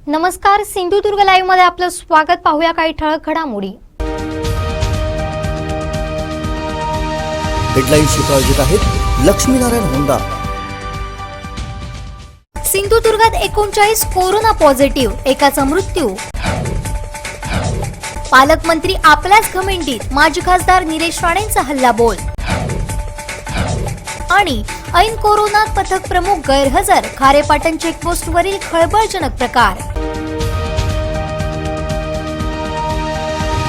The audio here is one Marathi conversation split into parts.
नमस्कार, सिंधुदुर्ग लाईव्ह मध्ये आपलं स्वागत। पाहूया काही ठळक घडामोडी। हेडलाईन्सची प्रायोजक आहेत लक्ष्मीनारायण होंडा। सिंधुदुर्गात 39 कोरोना पॉझिटिव्ह, एकाचा मृत्यू। पालकमंत्री आपल्याच घमेंडीत, माजी खासदार निलेश राणेंचा हल्लाबोल। आणि ऐन कोरोनात पथक प्रमुख गैरहजर, खारेपाटण चेकपोस्टवरील खळबळजनक प्रकार।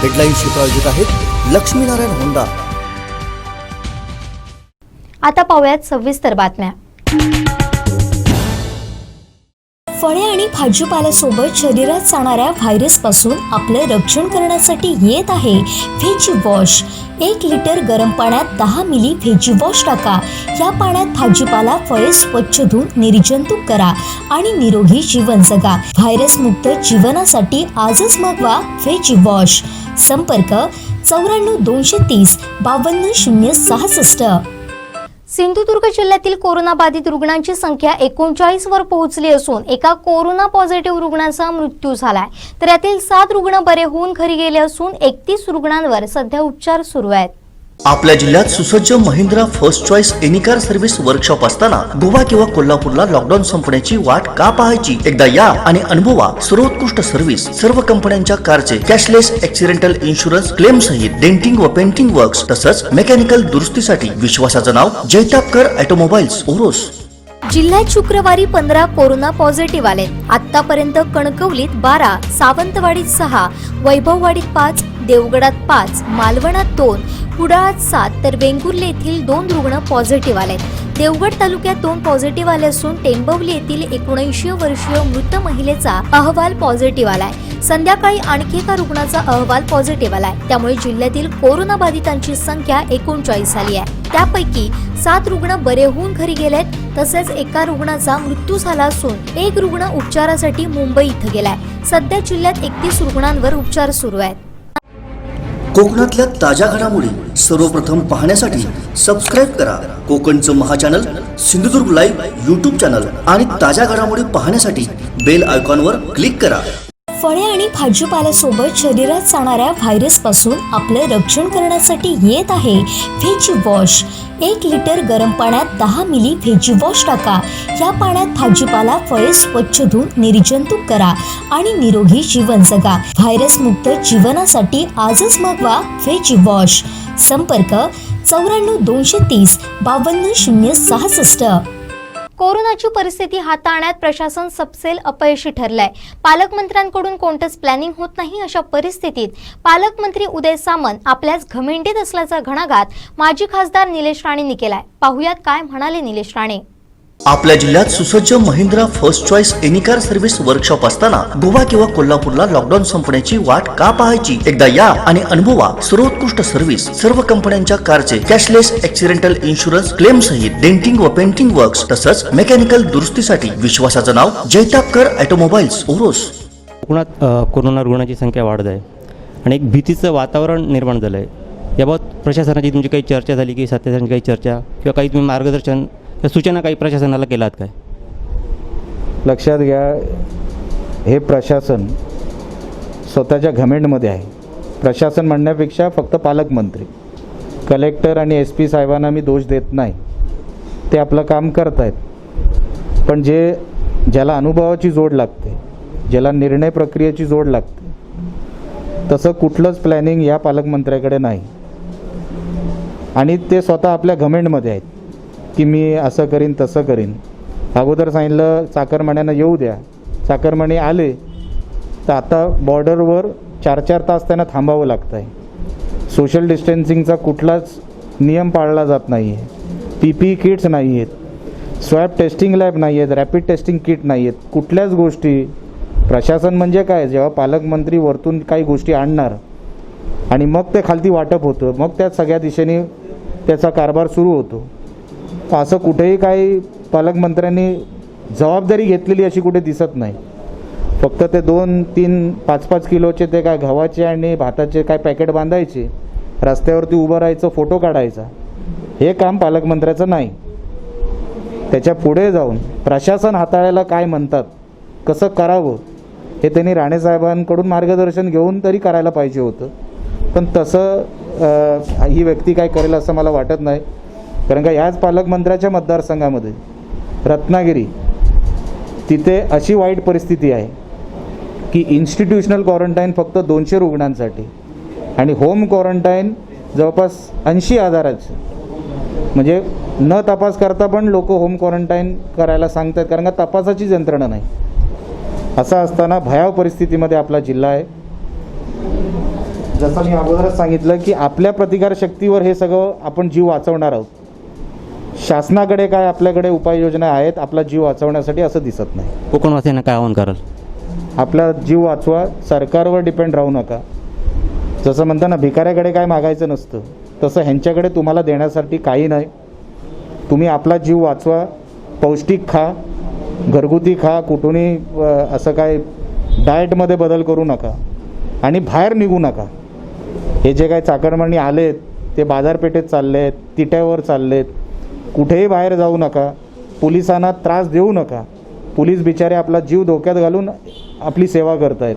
हेडलाईन्सची प्रायोजक आहेत लक्ष्मीनारायण होंडा। आता पाहूयात सविस्तर बातम्या। फळे आणि भाजीपाल्यासोबत शरीरात जाणाऱ्या व्हायरसपासून आपले रक्षण करण्यासाठी येत आहे व्हेजी वॉश। 1 लिटर गरम पाण्यात 10 मिली व्हेजी वॉश टाका। या पाण्यात भाजीपाला, फळे स्वच्छ धुवून निर्जंतुक करा आणि निरोगी जीवन जगा। व्हायरस मुक्त जीवनासाठी आजच मागवा व्हेजी वॉश। संपर्क 94 230 52 066। सिंधुदुर्ग जिल्ह्यातील कोरोना बाधित रुग्णांची संख्या 39 वर पोहोचली असून एका कोरोना पॉझिटिव्ह रुग्णाचा मृत्यू झालाय, तर यातील 7 रुग्ण बरे होऊन घरी गेले असून 31 रुग्णांवर सध्या उपचार सुरू आहेत। आपल्या जिल्ह्यात सुसज्ज Mahindra first choice any car service workshop असताना गोवा किंवा कोल्हापूरला लॉकडाऊन संपण्याची वाट का पाहायची? एकदा या आणि अनुभवा सर्वोत्कृष्ट सर्व्हिस। सर्व कंपन्यांच्या कारचे कॅशलेस ऍक्सिडेंटल इन्शुरन्स क्लेम सहित डेंटिंग व पेंटिंग वर्क्स तसंच मेकॅनिकल दुरुस्तीसाठी विश्वासाचं नाव जैतापकर ऑटोमोबाईल्स ओरोस। जिल्ह्यात शुक्रवारी 15 कोरोना पॉझिटिव्ह आले। आतापर्यंत कणकवलीत 12, सावंतवाडीत 6, वैभववाडीत 5, देवगडात 5, मालवणात 2, कुडाळात 7 तर वेंगुर्ले येथील 2 रुग्ण पॉझिटिव्ह आले। देवगड तालुक्यात 2 पॉझिटिव्ह आले असून टेंबवली येथील 79 वर्षीय मृत महिलेचा अहवाल पॉझिटिव्ह आलाय। संध्याकाळी आणखी एका रुग्णाचा अहवाल पॉझिटिव्ह आलाय। त्यामुळे जिल्ह्यातील कोरोना बाधितांची संख्या 39 झाली आहे। त्यापैकी 7 रुग्ण बरे होऊन घरी गेलेत, तसेच एका रुग्णाचा मृत्यू झाला असून 1 रुग्ण उपचारासाठी मुंबई इथं गेलाय। सध्या जिल्ह्यात 31 रुग्णांवर उपचार सुरू आहेत। कोकणातल्या ताज्या घडामोडी सर्वप्रथम पाहण्यासाठी सबस्क्राईब करा कोकणचं महाचॅनल सिंधुदुर्ग लाईव्ह यूट्यूब चॅनल आणि ताज्या घडामोडी पाहण्यासाठी बेल आयकॉनवर क्लिक करा। फळे आणि भाजीपाल्यासोबत शरीरात जाणाऱ्या व्हायरसपासून आपले रक्षण करण्यासाठी येत आहे व्हेजी वॉश। 1 लिटर गरम पाण्यात 10 मिली व्हेजी वॉश टाका। या पाण्यात भाजीपाला, फळे स्वच्छ धुवून निर्जंतुक करा आणि निरोगी जीवन जगा। व्हायरस मुक्त जीवनासाठी आजच मागवा व्हेजी वॉश। संपर्क 94 230 52 066। कोरोनाची परिस्थिती हाताळण्यात प्रशासन सपसेल अपयशी ठरलंय। पालकमंत्र्यांकडून कोणतंच प्लॅनिंग होत नाही। अशा परिस्थितीत पालकमंत्री उदय सामंत आपल्याच घमेंडीत असल्याचा घणाघात माजी खासदार निलेश राणेंनी केलाय। पाहुयात काय म्हणाले निलेश राणे। आपल्या जिल्ह्यात सुसज्ज Mahindra first choice any car service workshop असताना गोवा किंवा कोल्हापूरला लॉकडाऊन संपण्याची वाट का पाहायची? एकदा या आणि अनुभवा सर्वोत्कृष्ट सर्व्हिस। सर्व कंपन्यांच्या कारचे कॅशलेस ऍक्सिडेंटल इन्शुरन्स क्लेम सहित डेंटिंग व पेंटिंग वर्क्स तसंच मेकॅनिकल दुरुस्तीसाठी विश्वासाचं नाव जैतापकर ऑटोमोबाईल्स ओरोस। कोकणात कोरोना रुग्णांची संख्या वाढत आहे आणि एक भीतीचं वातावरण निर्माण झालं आहे। याबाबत प्रशासनाची तुमची काही चर्चा झाली की सत्ताधाऱ्यांची काही चर्चा किंवा काही तुम्ही मार्गदर्शन या सूचना काही प्रशासनाला केलात काय? लक्षात घ्या, हे प्रशासन स्वतःच्या घमेंडमध्ये आहे। प्रशासन म्हणण्यापेक्षा फक्त पालकमंत्री, कलेक्टर आणि SP साहेबांना मी दोष देत नाही, ते आपलं काम करत आहेत। पण ज्याला अनुभवाची जोड लागते, ज्याला निर्णय प्रक्रियेची जोड लागते, तसं कुठलंच प्लॅनिंग या पालकमंत्र्याकडे नाही आणि ते स्वतः आपल्या घमेंडमध्ये आहेत की मी असं करीन तसं करीन। अगोदर सांगितलं चाकरमान्यांना येऊ द्या, चाकरमाने आले तर आता बॉर्डरवर 4-4 तास त्यांना थांबावं लागतं आहे। सोशल डिस्टन्सिंगचा कुठलाच नियम पाळला जात नाही आहे। PPE किट्स नाही आहेत, स्वॅब टेस्टिंग लॅब नाही आहेत, रॅपिड टेस्टिंग किट नाही आहेत, कुठल्याच गोष्टी। प्रशासन म्हणजे काय, जेव्हा पालकमंत्री वरतून काही गोष्टी आणणार आणि मग ते खालती वाटप होतं, मग त्या सगळ्या दिशेने त्याचा कारभार सुरू होतो। असं कुठेही काही पालकमंत्र्यांनी जबाबदारी घेतलेली अशी कुठे दिसत नाही। फक्त ते 2, 3, 5-5 किलोचे ते काय गव्हाचे आणि भाताचे काय पॅकेट बांधायचे, रस्त्यावरती उभं राहायचं, फोटो काढायचा, हे काम पालकमंत्र्याचं नाही। त्याच्या पुढे जाऊन प्रशासन हाताळायला काय म्हणतात, कसं करावं हे त्यांनी राणेसाहेबांकडून मार्गदर्शन घेऊन तरी करायला पाहिजे होतं. पण तसं ही व्यक्ती काय करेल असं मला वाटत नाही. कारण का ह्याच पालकमंत्र्याच्या मतदारसंघामध्ये रत्नागिरी तिथे अशी वाईट परिस्थिती आहे की इन्स्टिट्यूशनल क्वारंटाईन फक्त 200 रुग्णांसाठी आणि होम क्वारंटाईन जवळपास 80,000. म्हणजे न तपास करता पण लोक होम क्वारंटाईन करायला सांगतात कारण का तपासाचीच यंत्रणा नाही. असं असताना भयावह परिस्थितीमध्ये आपला जिल्हा आहे. जसं मी अगोदरच सांगितलं की आपल्या प्रतिकारशक्तीवर हे सगळं आपण जीव वाचवणार आहोत. शासनाकडे काय आपल्याकडे उपाययोजना आहेत आपला जीव वाचवण्यासाठी असं दिसत नाही. कोकणवासियांना काय आवाहन कराल? आपला जीव वाचवा, सरकारवर डिपेंड राहू नका. जसं म्हणता ना भिकाऱ्याकडे काय मागायचं नसतं, तसं ह्यांच्याकडे तुम्हाला देण्यासाठी काही नाही. तुम्ही आपला जीव वाचवा, पौष्टिक खा, घरगुती खा, कुठूनही असं काय डाएटमध्ये बदल करू नका आणि बाहेर निघू नका. हे जे काही चाकरमानी आलेत ते बाजारपेठेत चालले आहेत, तिट्यावर चालले आहेत. कुठेही बाहेर जाऊ नका, पोलिसांना त्रास देऊ नका. पोलीस बिचारे आपला जीव धोक्यात घालून आपली सेवा करत आहेत.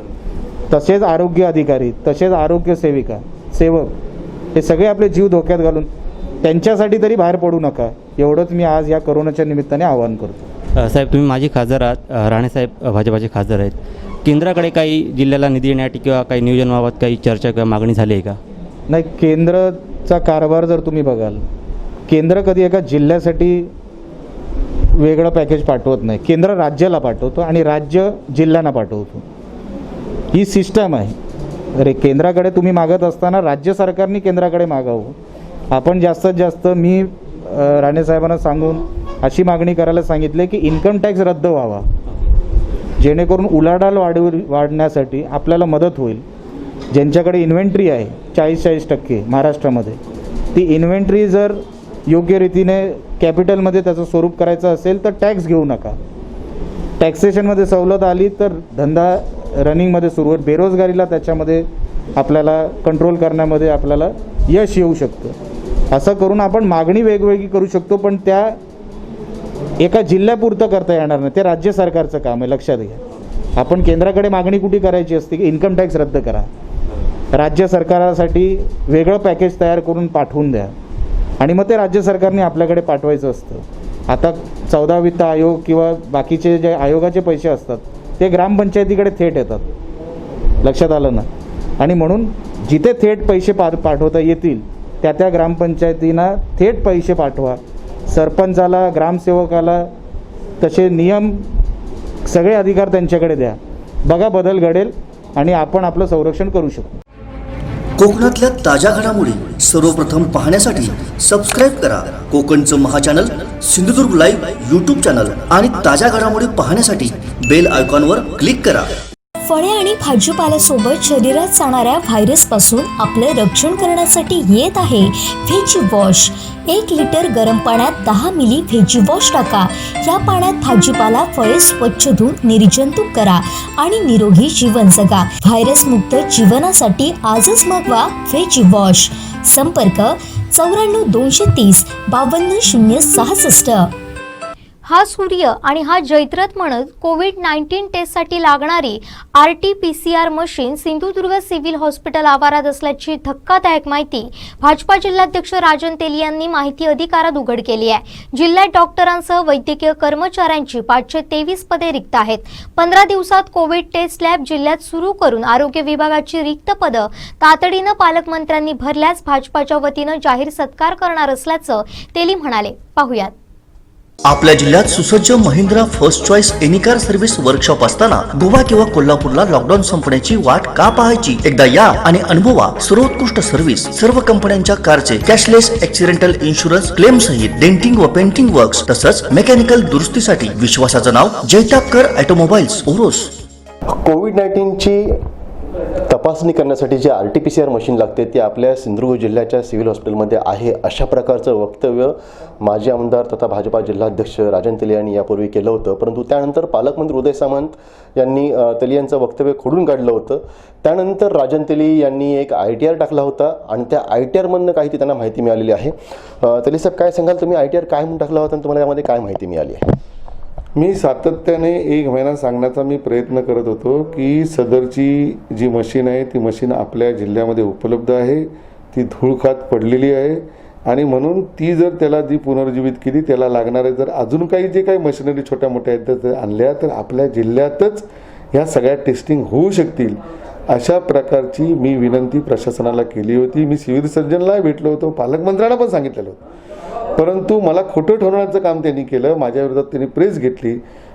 तसेच आरोग्य अधिकारी, तसेच आरोग्य सेवक हे सगळे आपले जीव धोक्यात घालून त्यांच्यासाठी तरी बाहेर पडू नका. एवढंच मी आज या कोरोनाच्या निमित्ताने आवाहन करतो. साहेब, तुम्ही माजी खासदार आहात, राणेसाहेब भाजपाचे खासदार आहेत. केंद्राकडे काही जिल्ह्याला निधी देण्यासाठी किंवा काही नियोजनाबाबत काही चर्चा किंवा मागणी झाली आहे का? नाही, केंद्राचा कारभार जर तुम्ही बघाल, केंद्र कधी एका जिल्ह्यासाठी वेगळं पॅकेज पाठवत नाही. केंद्र राज्याला पाठवतो आणि राज्य जिल्ह्यांना पाठवतो. ही सिस्टम आहे. अरे केंद्राकडे तुम्ही मागत असताना राज्य सरकारने केंद्राकडे मागावं. आपण जास्तीत जास्त मी राणेसाहेबांना सांगून अशी मागणी करायला सांगितले की इन्कम टॅक्स रद्द व्हावा, जेणेकरून उलाढाल वाढण्यासाठी आपल्याला मदत होईल. ज्यांच्याकडे इन्व्हेंटरी आहे 40% महाराष्ट्रामध्ये, ती इन्व्हेंटरी जर योग्य रीतीने कॅपिटलमध्ये त्याचं स्वरूप करायचं असेल तर टॅक्स घेऊ नका. टॅक्सेशनमध्ये सवलत आली तर धंदा रनिंगमध्ये सुरू होईल. बेरोजगारीला त्याच्यामध्ये आपल्याला कंट्रोल करण्यामध्ये आपल्याला यश येऊ शकतं. असं करून आपण मागणी वेगवेगळी करू शकतो, पण त्या एका जिल्ह्यापुरतं करता येणार नाही. ते राज्य सरकारचं काम आहे, लक्षात घ्या. आपण केंद्राकडे मागणी कुठे करायची असते की इन्कम टॅक्स रद्द करा. राज्य सरकारासाठी वेगळं पॅकेज तयार करून पाठवून द्या आणि मग ते राज्य सरकारने आपल्याकडे पाठवायचं असतं. आता 14 वित्त आयोग किंवा बाकीचे जे आयोगाचे पैसे असतात ते ग्रामपंचायतीकडे थेट येतात, लक्षात आलं ना. आणि म्हणून जिथे थेट पैसे पाठवता येतील त्या ग्रामपंचायतींना थेट पैसे पाठवा. सरपंचाला, ग्रामसेवकाला तसे नियम, सगळे अधिकार त्यांच्याकडे द्या. बघा बदल घडेल आणि आपण आपलं संरक्षण करू शकू. कोकणातल्या ताज्या घडामोडी सर्वप्रथम पाहण्यासाठी सबस्क्राईब करा कोकणचं महाचॅनल सिंधुदुर्ग लाईव्ह यूट्यूब चॅनल आणि ताज्या घडामोडी पाहण्यासाठी बेल आयकॉनवर क्लिक करा. फळे आणि भाजीपाल्यासोबत शरीरात जाणाऱ्या व्हायरसपासून आपलं रक्षण करण्यासाठी येत आहे व्हेज वॉश. 1 लिटर गरम पाण्यात 10 मिली व्हेज वॉश टाका. या पाण्यात भाजीपाला, फळे स्वच्छ धुवून निर्जंतुक करा आणि निरोगी जीवन जगा. व्हायरस मुक्त जीवनासाठी आजच मागवा व्हेज वॉश. संपर्क 94 230 52 066. हा सूर्य आणि हा जैत्रथ म्हणत कोविड-19 टेस्टसाठी लागणारी RT-PCR machine Sindhudurg civil hospital आवारात असल्याची धक्कादायक माहिती भाजपा जिल्हाध्यक्ष राजन तेली यांनी माहिती अधिकारात उघड केली आहे. जिल्ह्यात डॉक्टरांसह वैद्यकीय कर्मचाऱ्यांची 523 पदे रिक्त आहेत. 15 दिवसात कोविड टेस्ट लॅब जिल्ह्यात सुरू करून आरोग्य विभागाची रिक्त पदं तातडीनं पालकमंत्र्यांनी भरल्यास भाजपाच्या वतीनं जाहीर सत्कार करणार असल्याचं तेली म्हणाले. पाहुयात. आपल्या जिल्ह्यात सुसज्ज Mahindra first choice any car service workshop असताना गोवा किंवा कोल्हापूरला लॉकडाऊन संपण्याची वाट का पाहायची? एकदा या आणि अनुभवा सर्वोत्कृष्ट सर्व्हिस. सर्व कंपन्यांच्या कारचे कॅशलेस ॲक्सिडेंटल इन्शुरन्स क्लेम सहित डेंटिंग व पेंटिंग वर्क्स तसंच मेकॅनिकल दुरुस्तीसाठी विश्वासाचं नाव जैतापकर ऑटोमोबाईल्स ओरोस. कोविड-19ची तपासणी करण्यासाठी जे RT-PCR मशीन लागते ते आपल्या सिंधुदुर्ग जिल्ह्याच्या सिव्हिल हॉस्पिटलमध्ये आहे, अशा प्रकारचं वक्तव्य माजी आमदार तथा भाजपा जिल्हाध्यक्ष राजन तेली यांनी यापूर्वी केलं होतं. परंतु त्यानंतर पालकमंत्री उदय सामंत यांनी तेली यांचं वक्तव्य खोडून काढलं होतं. त्यानंतर राजन तेली यांनी एक ITR टाकला होता आणि त्या ITRमधनं काही त्यांना माहिती मिळालेली आहे. तेली साहेब, काय सांगाल तुम्ही? ITR काय म्हणून टाकला होता आणि तुम्हाला यामध्ये काय माहिती मिळाली आहे? मी सातत्याने एक महिना सांगण्याचा मी प्रयत्न करत होतो की सदरची जी मशीन आहे ती मशीन आपल्या जिल्ह्यामध्ये उपलब्ध आहे, ती धूळ खात पडलेली आहे आणि म्हणून ती जर त्याला जी पुनर्जीवित केली त्याला लागणारे जर अजून काही जे काही मशिनरी छोट्या मोठ्या आहेत जर आणल्या तर आपल्या जिल्ह्यातच ह्या सगळ्या टेस्टिंग होऊ शकतील अशा प्रकारची मी विनंती प्रशासनाला केली होती. मी सिव्हिल सर्जनला भेटलो होतो, पालकमंत्र्यांना पण सांगितलेलं होतं, परंतु मला खोटं ठरवण्याचं काम त्यांनी केलं. माझ्या विरोधात त्यांनी प्रेस घेतली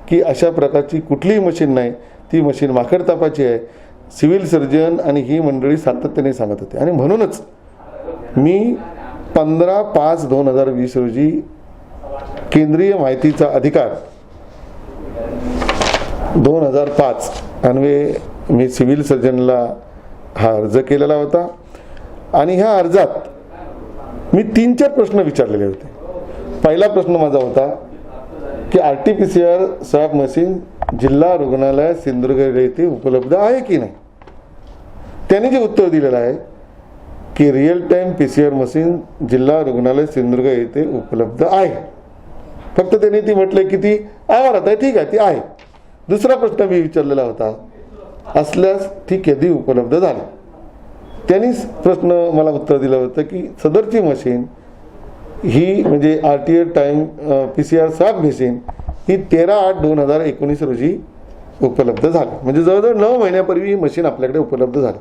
की अशा प्रकारची कुठलीही मशीन नाही, ती मशीन माकडतापाची आहे. सिव्हिल सर्जन आणि ही मंडळी सातत्याने सांगत होते आणि म्हणूनच मी 15/5/2020 रोजी केंद्रीय माहितीचा अधिकार 2005 अन्वये मी सिव्हिल सर्जनला हा अर्ज केलेला होता आणि ह्या अर्जात मी 3-4 प्रश्न विचारलेले होते. पहिला प्रश्न माझा होता की RT-PCR स्वॅब मशीन जिल्हा रुग्णालय सिंधुदुर्ग येथे उपलब्ध आहे की नाही. त्याने जे उत्तर दिलेलं आहे की रिअल टाईम PCR मशीन जिल्हा रुग्णालय सिंधुदुर्ग येथे उपलब्ध आहे. फक्त त्यांनी ती म्हटलं की ती आवारात आहे, ठीक आहे ती आहे. दुसरा प्रश्न मी विचारलेला होता, असल्यास ती कधी उपलब्ध झाली. त्यांनी प्रश्न मला उत्तर दिलं होतं की सदरची मशीन ही म्हणजे RT time PCR swab machine ही 13/8/2019 रोजी उपलब्ध झाली. म्हणजे जवळजवळ 9 महिन्यापूर्वी ही मशीन आपल्याकडे उपलब्ध झाली.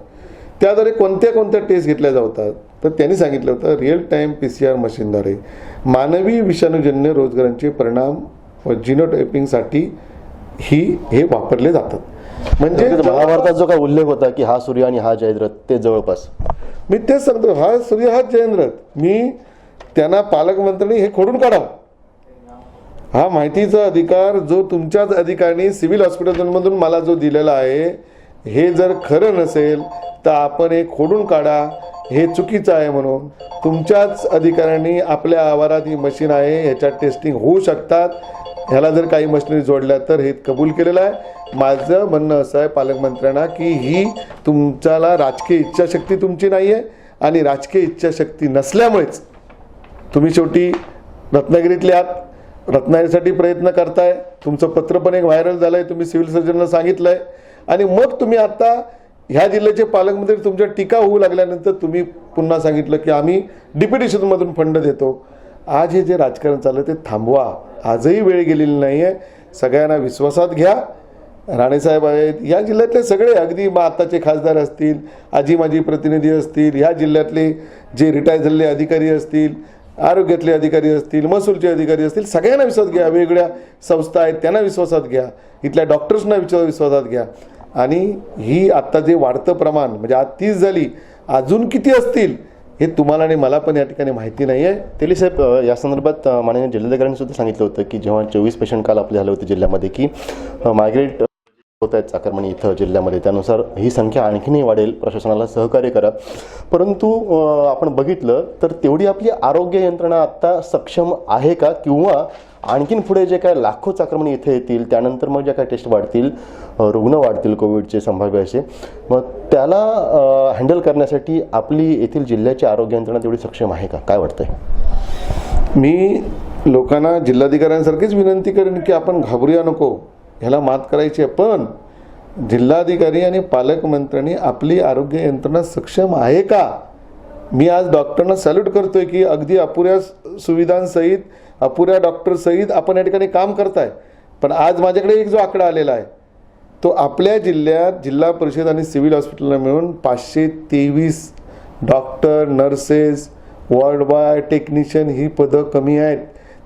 त्याद्वारे कोणत्या कोणत्या टेस्ट घेतल्या जातात तर त्यांनी सांगितलं होतं रिअल टाईम PCR मशीनद्वारे मानवी विषाणूजन्य रोगरांचे परिणाम व जिनोटायपिंगसाठी हे वापरले जातात. म्हणजे महाभारतात जो काय उल्लेख होता की हा सूर्य आणि हा जयद्रथ ते जवळपास मी तेच सांगतो, हा सूर्य हा जयद्रथ. मी त्यांना पालकमंत्र्यांनी हे खोडून काढावं. हा माहितीचा अधिकार जो तुमच्याच अधिकाऱ्यांनी सिव्हिल हॉस्पिटलमधून मला जो दिलेला आहे हे जर खरं नसेल तर आपण हे खोडून काढा, हे चुकीचं आहे. म्हणून तुमच्याच अधिकाऱ्यांनी आपल्या आवारात ही मशीन आहे, ह्याच्यात टेस्टिंग होऊ शकतात, ह्याला जर काही मशिनरी जोडल्या तर हे कबूल केलेलं आहे. माझं म्हणणं असं आहे पालकमंत्र्यांना की ही तुमच्याला राजकीय इच्छाशक्ती तुमची नाही आहे आणि राजकीय इच्छाशक्ती नसल्यामुळेच तुम्ही शेवटी रत्नागिरीतले आहात, रत्नागिरीसाठी प्रयत्न करताय. तुमचं पत्र पण एक व्हायरल झालं आहे, तुम्ही सिव्हिल सर्जनला सांगितलं आहे आणि मग तुम्ही आता ह्या जिल्ह्याचे पालकमंत्री तुमच्या टीका होऊ लागल्यानंतर तुम्ही पुन्हा सांगितलं की आम्ही डिप्युटेशनमधून फंड देतो. आज हे जे राजकारण चाललं ते थांबवा. आजही वेळ गेलेली नाही आहे. सगळ्यांना विश्वासात घ्या. राणेसाहेब आहेत, या जिल्ह्यातले सगळे अगदी आताचे खासदार असतील, आजी माजी प्रतिनिधी असतील, ह्या जिल्ह्यातले जे रिटायर झालेले अधिकारी असतील, आरोग्यातले अधिकारी असतील, महसूलचे अधिकारी असतील, सगळ्यांना विश्वासात घ्या. वेगवेगळ्या संस्था आहेत त्यांना विश्वासात घ्या, इथल्या डॉक्टर्सना विश्वासात घ्या. आणि ही आत्ता जे वाढतं प्रमाण म्हणजे आज 30 झाली, अजून किती असतील हे तुम्हाला आणि मला पण या ठिकाणी माहिती नाही आहे. तेली साहेब, या संदर्भात माननीय जिल्हाधिकाऱ्यांनी सुद्धा सांगितलं होतं की जेव्हा 24 पेशंट काल आपले झाले होते जिल्ह्यामध्ये की मायग्रेट होत आहेत चाकरमानी इथं जिल्ह्यामध्ये, त्यानुसार ही संख्या आणखीनही वाढेल, प्रशासनाला सहकार्य करा. परंतु आपण बघितलं तर तेवढी आपली आरोग्य यंत्रणा आत्ता सक्षम आहे का, किंवा आणखीन पुढे जे काय लाखो चाकरमानी इथे येतील त्यानंतर मग ज्या काय टेस्ट वाढतील, रुग्ण वाढतील कोविडचे संभाव्य असे, मग त्याला हँडल करण्यासाठी आपली येथील जिल्ह्याची आरोग्य यंत्रणा तेवढी सक्षम आहे का, काय वाटतंय? मी लोकांना जिल्हाधिकाऱ्यांसारखीच विनंती करेन की आपण घाबरूया नको, ह्याला मात करायची आहे. पण जिल्हाधिकारी आणि पालकमंत्र्यांनी आपली आरोग्य यंत्रणा सक्षम आहे का? मी आज डॉक्टरांना सॅल्यूट करतोय की अगदी अपुऱ्या सुविधांसहित, अपुऱ्या डॉक्टरसहित आपण या ठिकाणी काम करताय. पण आज माझ्याकडे एक जो आकडा आलेला आहे तो आपल्या जिल्ह्यात जिल्हा परिषद आणि सिव्हिल हॉस्पिटलला मिळून 523 doctor, nurses, ward boy, technician ही पदं कमी आहेत.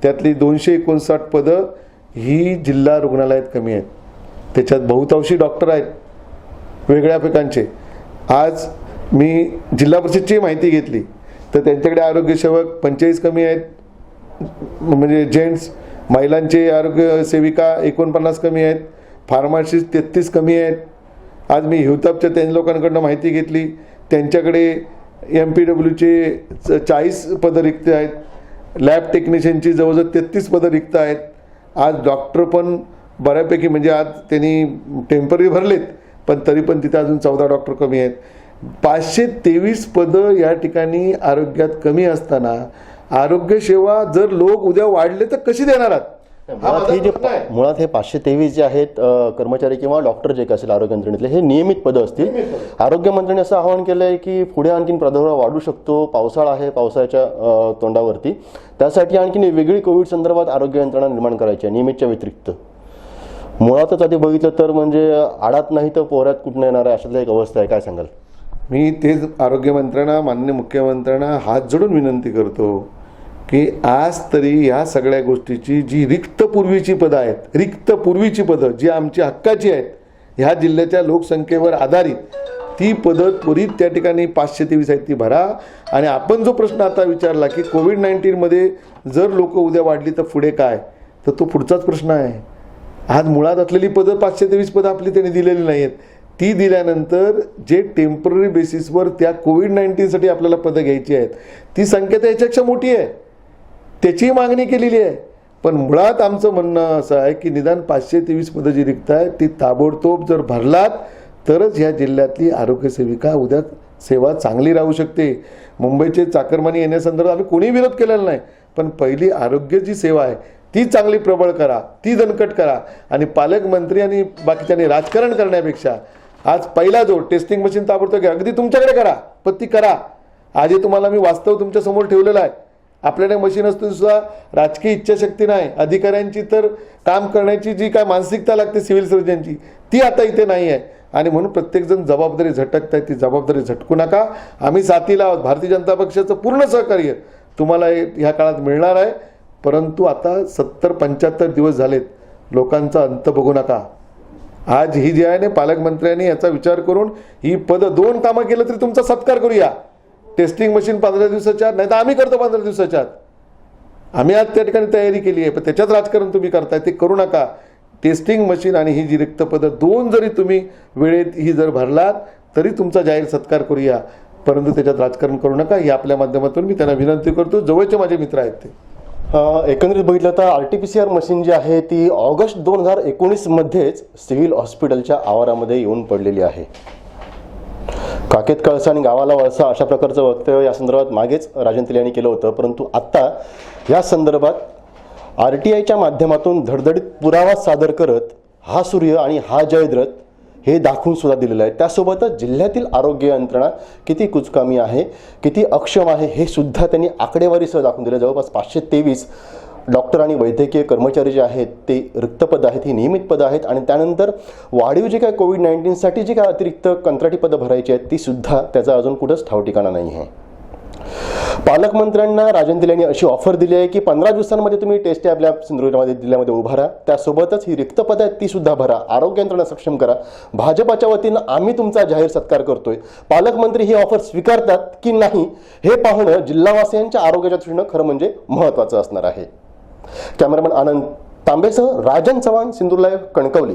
त्यातली 259 पदं ही जिल्हा रुग्णालयात कमी आहेत. त्याच्यात बहुतांशी डॉक्टर आहेत वेगळ्या प्रकारचे. आज मी जिल्हा परिषदची माहिती घेतली तर त्यांच्याकडे आरोग्य सेवक 45 कमी आहेत, म्हणजे जेंट्स. महिलांचे आरोग्य सेविका 49 कमी आहेत, फार्मासिस्ट 33 कमी आहेत. आज मी ह्युतापच्या 3 लोकांकडून माहिती घेतली, त्यांच्याकडे MPWचे 40 पदं रिक्त आहेत, लॅब टेक्निशियनची जवळजवळ 33 पदं रिक्त आहेत. आज डॉक्टर पण बऱ्यापैकी म्हणजे आज त्यांनी टेम्पररी भरलेत पण तरी पण तिथे अजून 14 डॉक्टर कमी आहेत. 523 पदं या ठिकाणी आरोग्यात कमी असताना आरोग्य सेवा जर लोक उद्या वाढले तर कशी देणार आहात? मुळात मुळात हे 523 जे आहेत कर्मचारी किंवा डॉक्टर जे काही असेल आरोग्य यंत्रणेतले हे नियमित पदं असतील. आरोग्य मंत्र्यांनी असं आवाहन केलं आहे की पुढे आणखीन प्रादुर्भाव वाढू शकतो, पावसाळा आहे, पावसाच्या तोंडावरती, त्यासाठी आणखीन वेगळी कोविड संदर्भात आरोग्य यंत्रणा निर्माण करायची आहे नियमितच्या व्यतिरिक्त. मुळातच आधी बघितलं तर म्हणजे आडात नाही तर पोहऱ्यात कुठं येणार आहे अशातली एक अवस्था आहे. काय सांगाल? मी तेच आरोग्यमंत्र्यांना, माननीय मुख्यमंत्र्यांना हात जोडून विनंती करतो की आज तरी ह्या सगळ्या गोष्टीची जी रिक्त पूर्वीची पदं जी आमची हक्काची आहेत, ह्या जिल्ह्याच्या लोकसंख्येवर आधारित ती पदं त्वरित त्या ठिकाणी 523 आहेत ती भरा. आणि आपण जो प्रश्न आता विचारला की कोविड-19मध्ये जर लोक उद्या वाढली तर पुढे काय, तर तो पुढचाच प्रश्न आहे. आज मुळात असलेली पदं 523 पदं आपली त्यांनी दिलेली नाही आहेत. ती दिल्यानंतर जे टेम्पररी बेसिसवर त्या कोविड-19साठी आपल्याला पदं घ्यायची आहेत ती संख्या तर याच्यापेक्षा मोठी आहे, त्याची मागणी केलेली आहे. पण मुळात आमचं म्हणणं असं आहे की निदान 523 पदं जी रिक्त आहेत ती ताबडतोब जर भरलात तरच ह्या जिल्ह्यातली आरोग्यसेविका उद्या सेवा चांगली राहू शकते. मुंबईचे चाकरमानी येण्यासंदर्भात आम्ही कोणी विरोध केलेला नाही, पण पहिली आरोग्य जी सेवा आहे ती चांगली प्रबळ करा, ती दणकट करा. आणि पालकमंत्री आणि बाकीच्यांनी राजकारण करण्यापेक्षा आज पहिला जो टेस्टिंग मशीन ताबडतोब घ्या, अगदी तुमच्याकडे करा पण ती करा. आज हे तुम्हाला मी वास्तव तुमच्या समोर ठेवलेलं आहे. आपल्याकडे मशीन असतो सुद्धा राजकीय इच्छाशक्ती नाही, अधिकाऱ्यांची तर काम करण्याची जी काय मानसिकता लागते सिव्हिल सर्जनची ती आता इथे नाही आहे. आणि म्हणून प्रत्येकजण जबाबदारी झटकत आहे, ती जबाबदारी झटकू नका. आम्ही साथीला आहोत. भारतीय जनता पक्षाचं पूर्ण सहकार्य तुम्हाला ह्या काळात मिळणार आहे. परंतु आता 70-75 दिवस झालेत, लोकांचा अंत बघू नका. आज ही जी आहे ना, पालकमंत्र्यांनी याचा विचार करून ही पदं 2 कामं केलं तरी तुमचा सत्कार करूया. टेस्टिंग मशीन 15 दिवसाच्या आत, नाही तर आम्ही करतो 15 दिवसाच्या आत. आम्ही आज त्या ठिकाणी तयारी केली आहे, पण त्याच्यात राजकारण तुम्ही करताय ते करू नका. टेस्टिंग मशीन आणि ही जी रिक्त पदं 2 जरी तुम्ही वेळेत ही जर भरलात तरी तुमचा जाहीर सत्कार करूया, परंतु त्याच्यात राजकारण करू नका. ही आपल्या माध्यमातून मी त्यांना विनंती करतो. जवळचे माझे मित्र आहेत ते. एकंदरीत बघितलं तर RT-PCR मशीन जी आहे ती ऑगस्ट 2019 मध्येच सिव्हिल हॉस्पिटलच्या आवारामध्ये येऊन पडलेली आहे. काकेत कळसा आणि गावाला वळसा अशा प्रकारचं वक्तव्य या संदर्भात मागेच राजन तेली यांनी केलं होतं, परंतु आत्ता या संदर्भात RTIच्या माध्यमातून धडधडीत पुरावा सादर करत हा सूर्य आणि हा जयद्रथ हे दाखवून सुद्धा दिलेलं आहे. त्यासोबतच जिल्ह्यातील आरोग्य यंत्रणा किती कुचकामी आहे, किती अक्षम आहे हे सुद्धा त्यांनी आकडेवारीसह दाखवून दिलं. जवळपास 523 डॉक्टर आणि वैद्यकीय कर्मचारी जे आहेत ते रिक्त पदं आहेत, ही नियमित पदं आहेत. आणि त्यानंतर वाढीव जे काय कोविड-19साठी जी काय अतिरिक्त कंत्राटी पदं भरायची आहेत ती सुद्धा त्याचा अजून कुठंच ठावठिकाणा नाही आहे. पालकमंत्र्यांना राजन तेली यांनी अशी ऑफर दिली आहे की 15 दिवसांमध्ये तुम्ही टेस्ट आपल्या सिंधुदुर्ग जिल्ह्यामध्ये उभारा, त्यासोबतच ही रिक्त पदं आहेत ती सुद्धा भरा, आरोग्य यंत्रणा सक्षम करा. भाजपाच्या वतीनं आम्ही तुमचा जाहीर सत्कार करतोय. पालकमंत्री ही ऑफर स्वीकारतात की नाही हे पाहणं जिल्हावासियांच्या आरोग्याच्या दृष्टीनं खरं म्हणजे महत्त्वाचं असणार आहे. कॅमेरामॅन आनंद तांबेसह राजन चव्हाण, सिंधुदुर्ग लाईव्ह, कणकवली.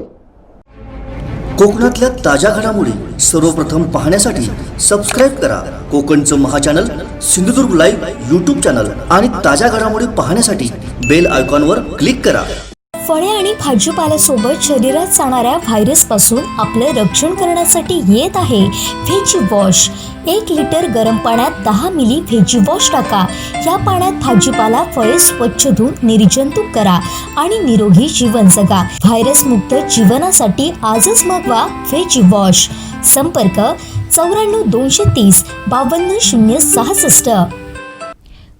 कोकणातल्या ताज्या घडामोडी सर्वप्रथम पाहण्यासाठी सबस्क्राईब करा कोकणचं महाचॅनल सिंधुदुर्ग लाईव्ह यूट्यूब चॅनल आणि ताज्या घडामोडी पाहण्यासाठी बेल आयकॉनवर क्लिक करा. फळे आणि भाजीपाल्यासोबत शरीरात जाणाऱ्या व्हायरसपासून आपलं रक्षण करण्यासाठी येत आहे व्हेज वॉश. 1 लिटर गरम पाण्यात 10 मिली व्हेज वॉश टाका. या पाण्यात भाजीपाला, फळे स्वच्छ धुवून निर्जंतुक करा आणि निरोगी जीवन जगा. व्हायरसमुक्त जीवनासाठी आजच मागवा व्हेज वॉश. संपर्क 94 230 52 066.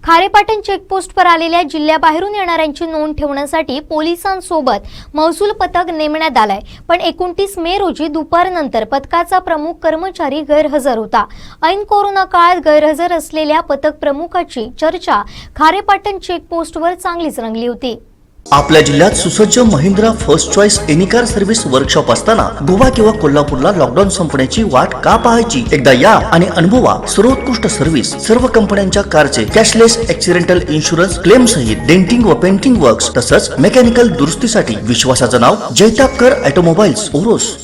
खारेपाटण चेकपोस्टवर आलेल्या जिल्ह्याबाहेरून येणाऱ्यांची नोंद ठेवण्यासाठी पोलिसांसोबत महसूल पथक नेमण्यात आलाय, पण 29 मे रोजी दुपारनंतर पथकाचा प्रमुख कर्मचारी गैरहजर होता. ऐन कोरोना काळात गैरहजर असलेल्या पथक प्रमुखाची चर्चा खारेपाटण चेकपोस्टवर चांगलीच रंगली होती. आपल्या जिल्ह्यात सुसज्ज Mahindra first choice any car service workshop असताना गोवा किंवा कोल्हापूरला लॉकडाऊन संपण्याची वाट का पाहायची? एकदा या आणि अनुभवा सर्वोत्कृष्ट सर्व्हिस. सर्व कंपन्यांच्या कारचे कॅशलेस ऍक्सिडेंटल इन्शुरन्स क्लेम सहित डेंटिंग व पेंटिंग वर्क्स तसंच मेकॅनिकल दुरुस्तीसाठी विश्वासाचं नाव जैतापकर ऑटोमोबाईल्स, ओरोस.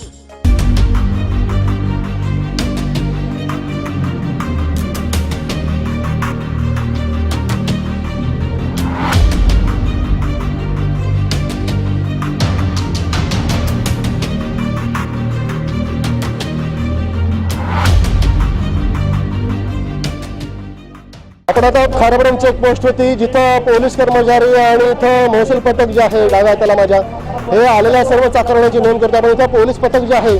आपण आता खारबरम चेकपोस्ट होती, जिथं पोलीस कर्मचारी आणि इथं महसूल पथक जे आहे डाव्या हाताला माझ्या, हे आलेल्या सर्व चाकरमान्यांची नोंद करतो. आपण इथं पोलीस पथक जे आहे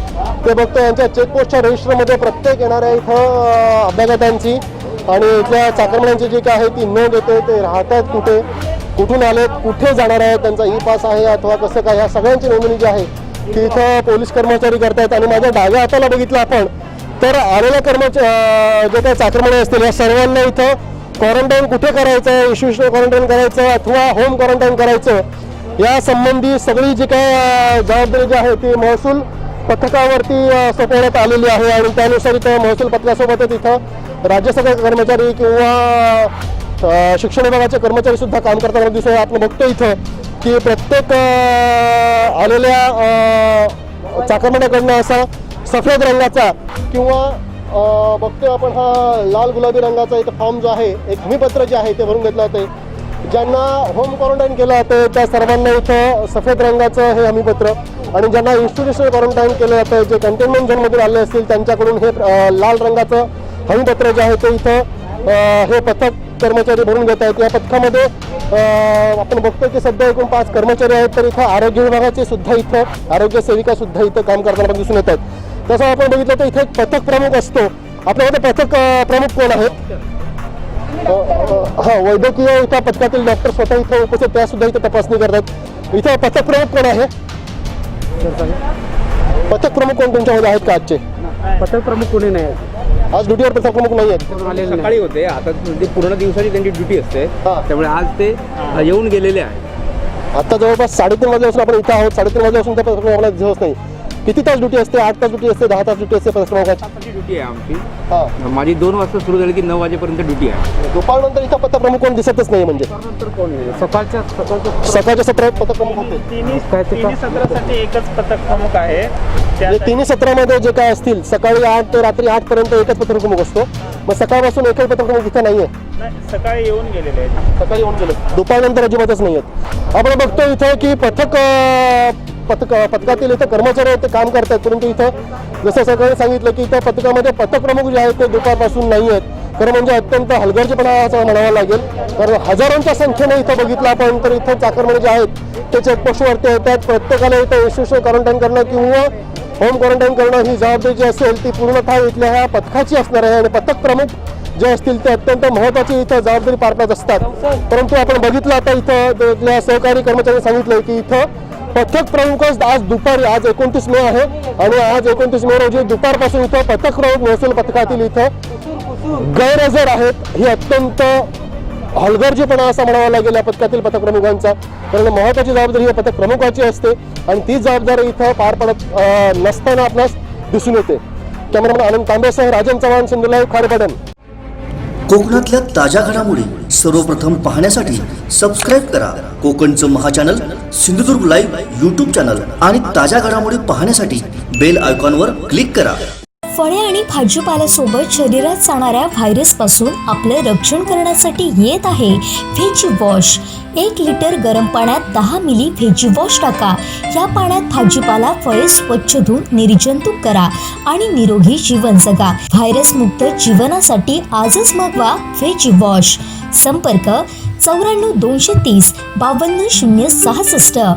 ते बघतो, यांच्या चेकपोस्टच्या रजिस्टरमध्ये प्रत्येक येणाऱ्या इथं अभ्यागतांची आणि इथल्या चाकरमान्यांची जी काय आहे ती नोंद येते. ते राहतात कुठे, कुठून आलेत, कुठे जाणार आहेत, त्यांचा ई पास आहे अथवा कसं काय, ह्या सगळ्यांची नोंदणी जी आहे ती इथं पोलीस कर्मचारी करतात. आणि माझ्या डाव्या हाताला बघितलं आपण तर आलेल्या जे काही चाकरमान्य असतील या सर्वांना इथं क्वारंटाईन कुठे करायचं, इन्स्टिट्यूशनल क्वारंटाईन करायचं अथवा होम क्वारंटाईन करायचं या संबंधी सगळी जी काय जबाबदारी जी आहे ती महसूल पथकावरती सोपवण्यात आलेली आहे. आणि त्यानुसार इथं महसूल पथकासोबतच इथं राज्य सरकार कर्मचारी किंवा शिक्षण विभागाचे कर्मचारी सुद्धा काम करताना दिसतो. आपण बघतो इथं की प्रत्येक आलेल्या चाकरमान्याकडनं असा सफेद रंगाचा किंवा बघतोय आपण हा लाल गुलाबी रंगाचा इथं फॉर्म जो आहे, एक हमीपत्र जे आहे ते भरून घेतलं जाते. ज्यांना होम क्वारंटाईन केलं जातं त्या सर्वांना इथं सफेद रंगाचं हे हमीपत्र, आणि ज्यांना इन्स्टिट्यूशनल क्वारंटाईन केलं जातं जे कंटेनमेंट झोनमधून आले असतील त्यांच्याकडून हे लाल रंगाचं हमीपत्र जे आहे ते इथं हे पथक कर्मचारी भरून घेत आहेत. या पथकामध्ये आपण बघतो की सध्या एकूण 5 कर्मचारी आहेत, तर इथं आरोग्य विभागाचे सुद्धा इथं आरोग्य सेविका सुद्धा इथं काम करताना दिसून येत आहेत. तसं आपण बघितलं तर इथे एक पथक प्रमुख असतो. आपल्यामध्ये पथक प्रमुख कोण आहेत? वैद्यकीय इथं पथकातील डॉक्टर स्वतः इथं उपस्थित, त्या सुद्धा इथं तपासणी करतात. इथं पथक प्रमुख कोण आहे? पथक प्रमुख कोण तुमच्यामध्ये आहेत का आजचे? पथक प्रमुख कोणी नाही, आज ड्युटीवर पथक प्रमुख नाही आहेत. सकाळी होते, आता ते पूर्ण दिवसाची त्यांची ड्युटी असते, त्यामुळे आज ते येऊन गेलेले आहे. आता जवळपास 3:30 वाजल्यापासून आपण इथं आहोत. 3:30 वाजल्यापासून त्या पथक प्रमुखाला दिवस नाही. किती तास ड्युटी असते? 8 तास ड्युटी असते, 10 तास ड्युटी असते पथक प्रमुखाची? ड्युटी आहे आमची. माझी 2 वाजता सुरू झाली की 9 वाजेपर्यंत ड्युटी आहे. दुपारनंतर इथं पथक प्रमुख कोण दिसतच नाही. म्हणजे सकाळच्या सत्रात पथक प्रमुख होते. तिन्ही सत्रासाठी एकच पथक प्रमुख आहे. तिन्ही सत्रामध्ये जे काय असतील सकाळी 8 ते रात्री 8 पर्यंत एकच पथक प्रमुख असतो. मग सकाळपासून एकच पथक प्रमुख इथं नाहीये. सकाळी येऊन गेलेले आहेत. सकाळी येऊन गेले, दुपारनंतर अजिबातच नाही आहेत. आपण बघतो इथं की पथकातील इथं कर्मचारी आहेत ते काम करतात, परंतु इथं जसं सगळ्यांनी सांगितलं की इथं पथकामध्ये पथक प्रमुख जे आहेत ते दुपारपासून नाही आहेत. खरं म्हणजे अत्यंत हलगर्जीपणा असं म्हणावा लागेल, कारण हजारोंच्या संख्येने इथं बघितलं आपण तर इथं चाकरमानी जे आहेत ते चेकपोस्टवरती येतात. प्रत्येकाला इथं इन्स्टिट्यूशनल क्वारंटाईन करणं किंवा होम क्वारंटाईन करणं ही जबाबदारी जी असेल ती पूर्णतः इथल्या ह्या पथकाची असणार आहे. आणि पथक प्रमुख जे असतील ते अत्यंत महत्त्वाची इथं जबाबदारी पार पाडत असतात. परंतु आपण बघितलं आता इथं इथल्या सहकारी कर्मचाऱ्यांनी सांगितलं की इथं पथक प्रमुखच आज दुपारी, आज 29 मे आहे आणि आज 29 मे रोजी दुपारपासून इथं पथक प्रमुख महसूल पथकातील इथं गैरहजर आहेत. ही अत्यंत हलगर्जीपणा असा म्हणावा लागेल या पथकातील पथक प्रमुखांचा, कारण महत्त्वाची जबाबदारी ही पथक प्रमुखाची असते आणि ती जबाबदारी इथं पार पडत नसताना आपल्यास दिसून येते. कॅमेरामॅन आनंद तांबेसह राजन चव्हाण, सिंधुदुर्ग, खारेपाटण. कोकणातल्या ताज्या घडामोडी सर्वप्रथम पाहण्यासाठी सबस्क्राईब करा कोकणचं महाचॅनल सिंधुदुर्ग लाईव्ह यूट्यूब चॅनल आणि ताज्या घडामोडी पाहण्यासाठी बेल आयकॉनवर क्लिक करा. फळे आणि भाजीपाल्यासोबत शरीरात जाणाऱ्या व्हायरसपासून आपलं रक्षण करण्यासाठी येत आहे व्हेज वॉश. 1 लिटर गरम पाण्यात 10 मिली व्हेज वॉश टाका. या पाण्यात भाजीपाला, फळे स्वच्छ धुवून निर्जंतुक करा आणि निरोगी जीवन जगा. व्हायरस मुक्त जीवनासाठी आजच मागवा व्हेज वॉश. संपर्क 94 230 52 066.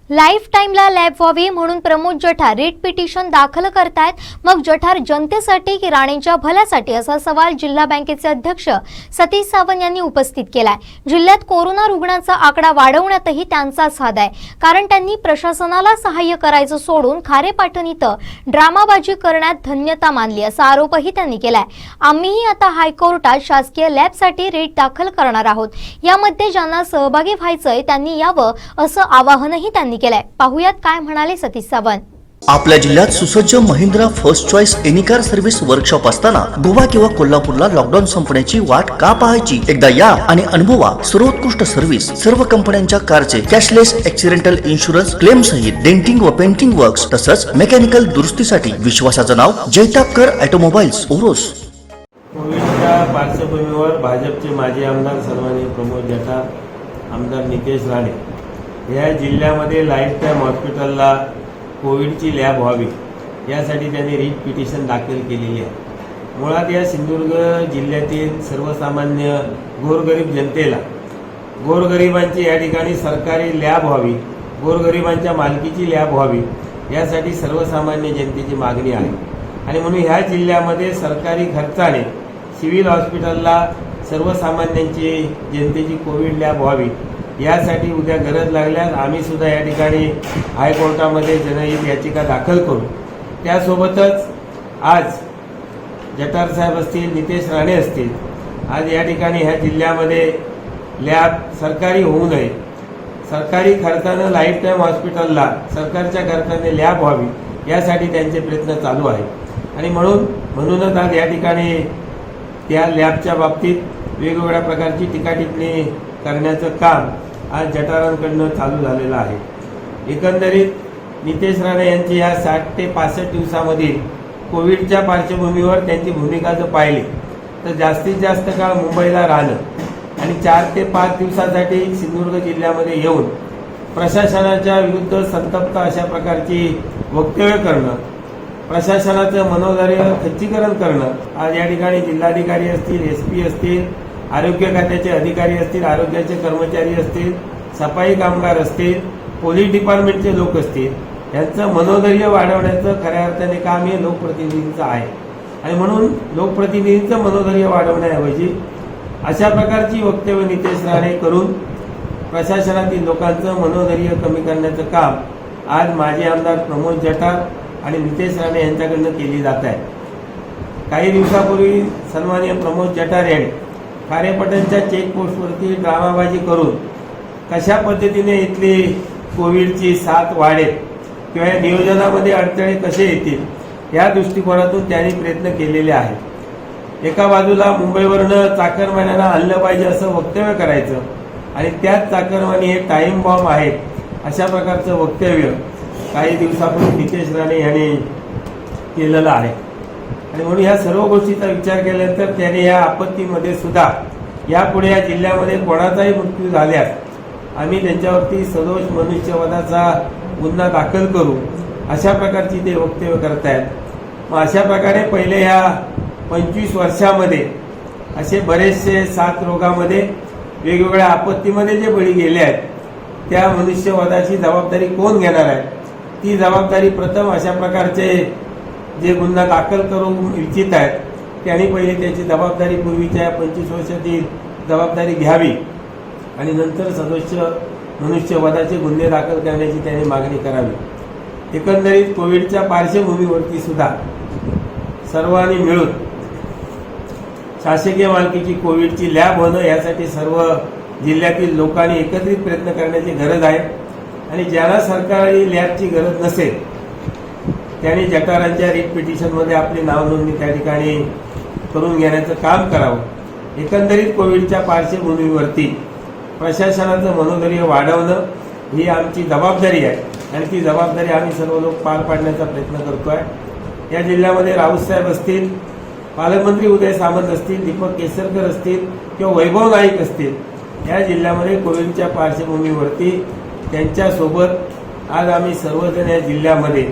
लाईफ टाईमला लॅब व्हावी म्हणून प्रमोद जठार रिट पिटिशन दाखल करतायत. मग जठार जनतेसाठी की राणेंच्या भल्यासाठी, असा सवाल जिल्हा बँकेचे अध्यक्ष सतीश सावंत यांनी उपस्थित केलाय. जिल्ह्यात कोरोना रुग्णांचा आकडा वाढवण्यातही त्यांचाच हात आहे, कारण त्यांनी प्रशासनाला सहाय्य करायचं सोडून खारेपाटण इथं ड्रामाबाजी करण्यात धन्यता मानली, असा आरोपही त्यांनी केलाय. आम्हीही आता हायकोर्टात शासकीय लॅबसाठी रिट दाखल करणार आहोत. यामध्ये ज्यांना सहभागी व्हायचंय त्यांनी यावं, असं आवाहनही त्यांनी केलंय. पाहुयात काय म्हणाले सतीश सावंत. आपल्या जिल्ह्यात सुसज्ज Mahindra first choice any car service workshop असताना गोवा किंवा कोल्हापूरला लॉकडाऊन संपण्याची वाट का पाहायची? एकदा या आणि अनुभवा सर्वोत्कृष्ट सर्व्हिस. सर्व कंपन्यांच्या कारचे कॅशलेस ऍक्सिडेंटल इन्शुरन्स क्लेम सहित डेंटिंग व पेंटिंग वर्क्स तसंच मेकॅनिकल दुरुस्तीसाठी विश्वासाचं नाव जैतापकर ऑटोमोबाईल्स ओरोस. कोविडच्या पार्श्वभूमीवर भाजपचे माजी आमदार सन्माननीय प्रमोद जठार, आमदार नितेश राणे या जिल्ह्यामध्ये लाईफ टाईम हॉस्पिटलला कोविडची लॅब व्हावी यासाठी त्यांनी रिट पिटिशन दाखल केलेली आहे. मुळात या सिंधुदुर्ग जिल्ह्यातील सर्वसामान्य गोरगरीब जनतेला गोरगरिबांची या ठिकाणी सरकारी लॅब व्हावी, गोरगरिबांच्या मालकीची लॅब व्हावी, यासाठी सर्वसामान्य जनतेची मागणी आहे. आणि म्हणून ह्या जिल्ह्यामध्ये सरकारी खर्चाने सिव्हिल हॉस्पिटलला सर्वसामान्यांची जनतेची कोविड लॅब व्हावी, यासाठी उद्या गरज लागल्यास आम्ही सुद्धा या ठिकाणी हायकोर्टामध्ये जनहित याचिका दाखल करू. त्यासोबतच आज जठार साहेब असतील, नितेश राणे असतील, आज या ठिकाणी ह्या जिल्ह्यामध्ये लॅब सरकारी होऊ नये, सरकारी खर्चानं लाईफ टाईम हॉस्पिटलला सरकारच्या खर्चाने लॅब व्हावी, यासाठी त्यांचे प्रयत्न चालू आहेत. आणि म्हणूनच आज या ठिकाणी त्या लॅबच्या बाबतीत वेगवेगळ्या प्रकारची टीकाटिप्पणी करण्याचं काम आज जठारांकडनं चालू झालेलं आहे. एकंदरीत नितेश राणे यांची या 60 ते 65 दिवसामधील कोविडच्या पार्श्वभूमीवर त्यांची भूमिका जर पाहिली तर जास्तीत जास्त काळ मुंबईला राहणं आणि 4 ते 5 दिवसासाठी सिंधुदुर्ग जिल्ह्यामध्ये येऊन प्रशासनाच्या विरुद्ध संतप्त अशा प्रकारची वक्तव्य करणं, प्रशासनाचं मनोधैर्य खच्चीकरण करणं, आज या ठिकाणी जिल्हाधिकारी असतील, SP असतील, आरोग्य खात्याचे अधिकारी असतील, आरोग्याचे कर्मचारी असतील, सफाई कामगार असतील, पोलीस डिपार्टमेंटचे लोक असतील, यांचं मनोधैर्य वाढवण्याचं खऱ्या अर्थाने काम हे लोकप्रतिनिधींचं आहे. आणि म्हणून लोकप्रतिनिधींचं मनोधैर्य वाढवण्याऐवजी अशा प्रकारची वक्तव्य नितेश राणे करून प्रशासनातील लोकांचं मनोधैर्य कमी करण्याचं काम आज माजी आमदार प्रमोद जठार आणि नितेश राणे यांच्याकडनं केली जात आहे. काही दिवसापूर्वी सन्माननीय प्रमोद जठार यांनी खारेपाटणच्या चेकपोस्टवरती ड्रामाबाजी करून कशा पद्धतीने इथली कोविडची साथ वाढेल किंवा या नियोजनामध्ये अडथळे कसे येतील या दृष्टिकोनातून त्यांनी प्रयत्न केलेले आहेत. एका बाजूला मुंबईवरनं चाकरमान्यांना आणलं पाहिजे असं वक्तव्य करायचं आणि त्याच चाकरमानी हे टाईम बॉम्ब आहेत अशा प्रकारचं वक्तव्य काही दिवसापूर्वी नितेश राणे यांनी केलेलं आहे. आणि म्हणून ह्या सर्व गोष्टीचा विचार केल्यानंतर त्याने या आपत्तीमध्ये सुद्धा यापुढे या जिल्ह्यामध्ये कोणाचाही मृत्यू झाल्यास आम्ही त्यांच्यावरती सदोष मनुष्यवधाचा गुन्हा दाखल करू अशा प्रकारची ते वक्तव्य करतायत. मग अशा प्रकारे पहिले ह्या 25 वर्षामध्ये असे बरेचसे साथ रोगामध्ये वेगवेगळ्या आपत्तीमध्ये जे बळी गेले आहेत त्या मनुष्यवधाची जबाबदारी कोण घेणार आहे, ती जबाबदारी प्रथम अशा प्रकारचे जे गुन्हा दाखल करू इच्छित आहेत त्यांनी पहिले त्याची जबाबदारी पूर्वीच्या 25 वर्षातील जबाबदारी घ्यावी आणि नंतर सदस्य मनुष्यवधाचे गुन्हे दाखल करण्याची त्यांनी मागणी करावी. एकंदरीत कोविडच्या पार्श्वभूमीवरती सुद्धा सर्वांनी मिळून शासकीय मालकीची कोविडची लॅब होणं यासाठी सर्व जिल्ह्यातील लोकांनी एकत्रित प्रयत्न करण्याची गरज आहे. आणि ज्यांना सरकारी लॅबची गरज नसेल त्यांनी जठारांच्या रिट पिटिशनमध्ये आपली नाव नोंदणी त्या ठिकाणी करून घेण्याचं काम करावं. एकंदरीत कोविडच्या पार्श्वभूमीवरती प्रशासनाचं मनोधैर्य वाढवणं ही आमची जबाबदारी आहे आणि ती जबाबदारी आम्ही सर्व लोक पार पाडण्याचा प्रयत्न करतो आहे. या जिल्ह्यामध्ये राऊतसाहेब असतील, पालकमंत्री उदय सामंत असतील, दीपक केसरकर असतील किंवा वैभव नाईक असतील, या जिल्ह्यामध्ये कोविडच्या पार्श्वभूमीवरती त्यांच्यासोबत आज आम्ही सर्वजण या जिल्ह्यामध्ये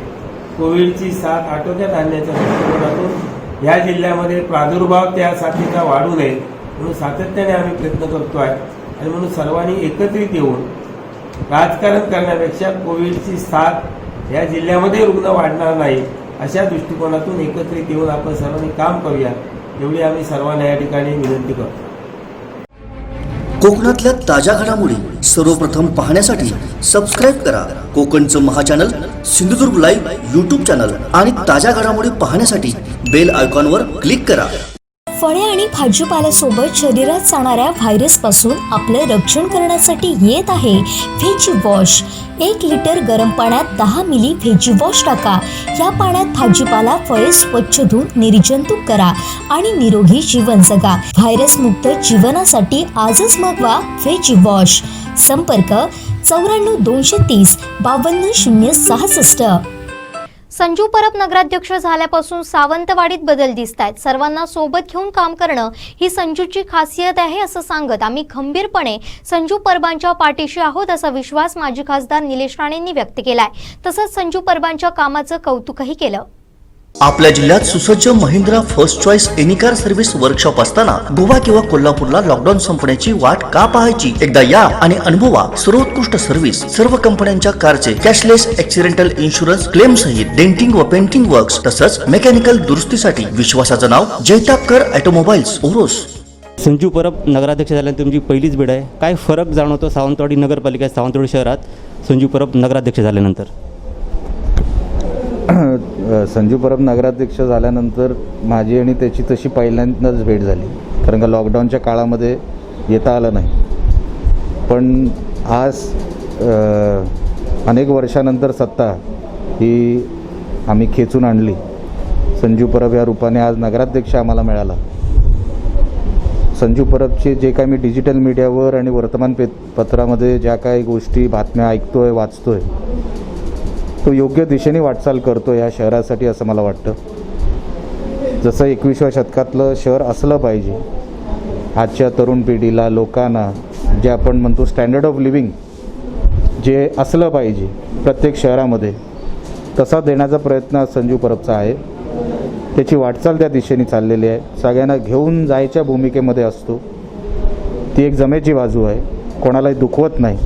कोविडची साथ आटोक्यात आणण्याच्या दृष्टिकोनातून या जिल्ह्यामध्ये प्रादुर्भाव त्या साथीचा वाढू नये म्हणून सातत्याने आम्ही प्रयत्न करतो आहे. आणि म्हणून सर्वांनी एकत्रित येऊन राजकारण करण्यापेक्षा कोविडची साथ या जिल्ह्यामध्ये रुग्ण वाढणार नाही अशा दृष्टिकोनातून एकत्रित येऊन आपण सर्वांनी काम करूया एवढी आम्ही सर्वांना या ठिकाणी विनंती करतो. कोकणातल्या ताज्या घडामोडी सर्वप्रथम पाहण्यासाठी सबस्क्राईब करा कोकणचं महाचॅनल सिंधुदुर्ग लाईव्ह यूट्यूब चॅनल आणि ताज्या घडामोडी पाहण्यासाठी बेल आयकॉनवर क्लिक करा. फळे आणि भाजीपाल्यासोबत शरीरात जाणाऱ्या व्हायरसपासून आपले रक्षण करण्यासाठी येत आहे व्हेज वॉश. 1 लिटर गरम पाण्यात 10 मिली व्हेज वॉश टाका. या पाण्यात भाजीपाला, फळे स्वच्छ धुवून निर्जंतुक करा आणि निरोगी जीवन जगा. व्हायरस मुक्त जीवनासाठी आजच मागवा व्हेज वॉश. संपर्क 94 230 52 066. संजू परब नगराध्यक्ष झाल्यापासून सावंतवाडीत बदल दिसत आहेत. सर्वांना सोबत घेऊन काम करणं ही संजूची खासियत आहे असं सांगत आम्ही खंबीरपणे संजू परबांच्या पाठीशी आहोत असा विश्वास माजी खासदार निलेश राणेंनी व्यक्त केलाय. तसंच संजू परबांच्या कामाचं कौतुकही केलं. आपल्या जिल्ह्यात सुसज्ज Mahindra first choice any car service workshop असताना गोवा किंवा कोल्हापूरला लॉकडाऊन संपण्याची वाट का पाहायची? एकदा या आणि अनुभवा सर्वोत्कृष्ट सर्व्हिस. सर्व कंपन्यांच्या कारचे कॅशलेस ऍक्सिडेंटल इन्शुरन्स क्लेम सहित डेंटिंग व पेंटिंग वर्क्स तसंच मेकॅनिकल दुरुस्तीसाठी विश्वासाचं नाव जैतापकर ऑटोमोबाईल्स ओरोस. संजू परब नगराध्यक्ष झाल्यानंतर तुमची पहिलीच वेळ आहे. काय फरक जाणवतो सावंतवाडी नगरपालिका सावंतवाडी शहरात संजू परब नगराध्यक्ष झाल्यानंतर? संजू परब नगराध्यक्ष झाल्यानंतर माझी आणि त्याची तशी पहिल्यांदाच भेट झाली, कारण का लॉकडाऊनच्या काळामध्ये येता आलं नाही. पण आज अनेक वर्षानंतर सत्ता ही आम्ही खेचून आणली. संजू परब या रूपाने आज नगराध्यक्ष आम्हाला मिळाला. संजू परबचे जे काही मी डिजिटल मीडियावर आणि वर्तमानपत्रामध्ये ज्या काही गोष्टी बातम्या ऐकतोय वाचतोय, तो योग्य दिशेने वाटचाल करतो या शहरासाठी असं मला वाटतं. जसं 21व्या शतकातलं शहर असलं पाहिजे, आजच्या तरुण पिढीला लोकांना जे आपण म्हणतो स्टँडर्ड ऑफ लिव्हिंग जे असलं पाहिजे प्रत्येक शहरामध्ये, तसा देण्याचा प्रयत्न संजू परबचा आहे. त्याची वाटचाल त्या दिशेने चाललेली आहे. सगळ्यांना घेऊन जायच्या भूमिकेमध्ये असतो. ती एक जमेची बाजू आहे. कोणालाही दुखवत नाही,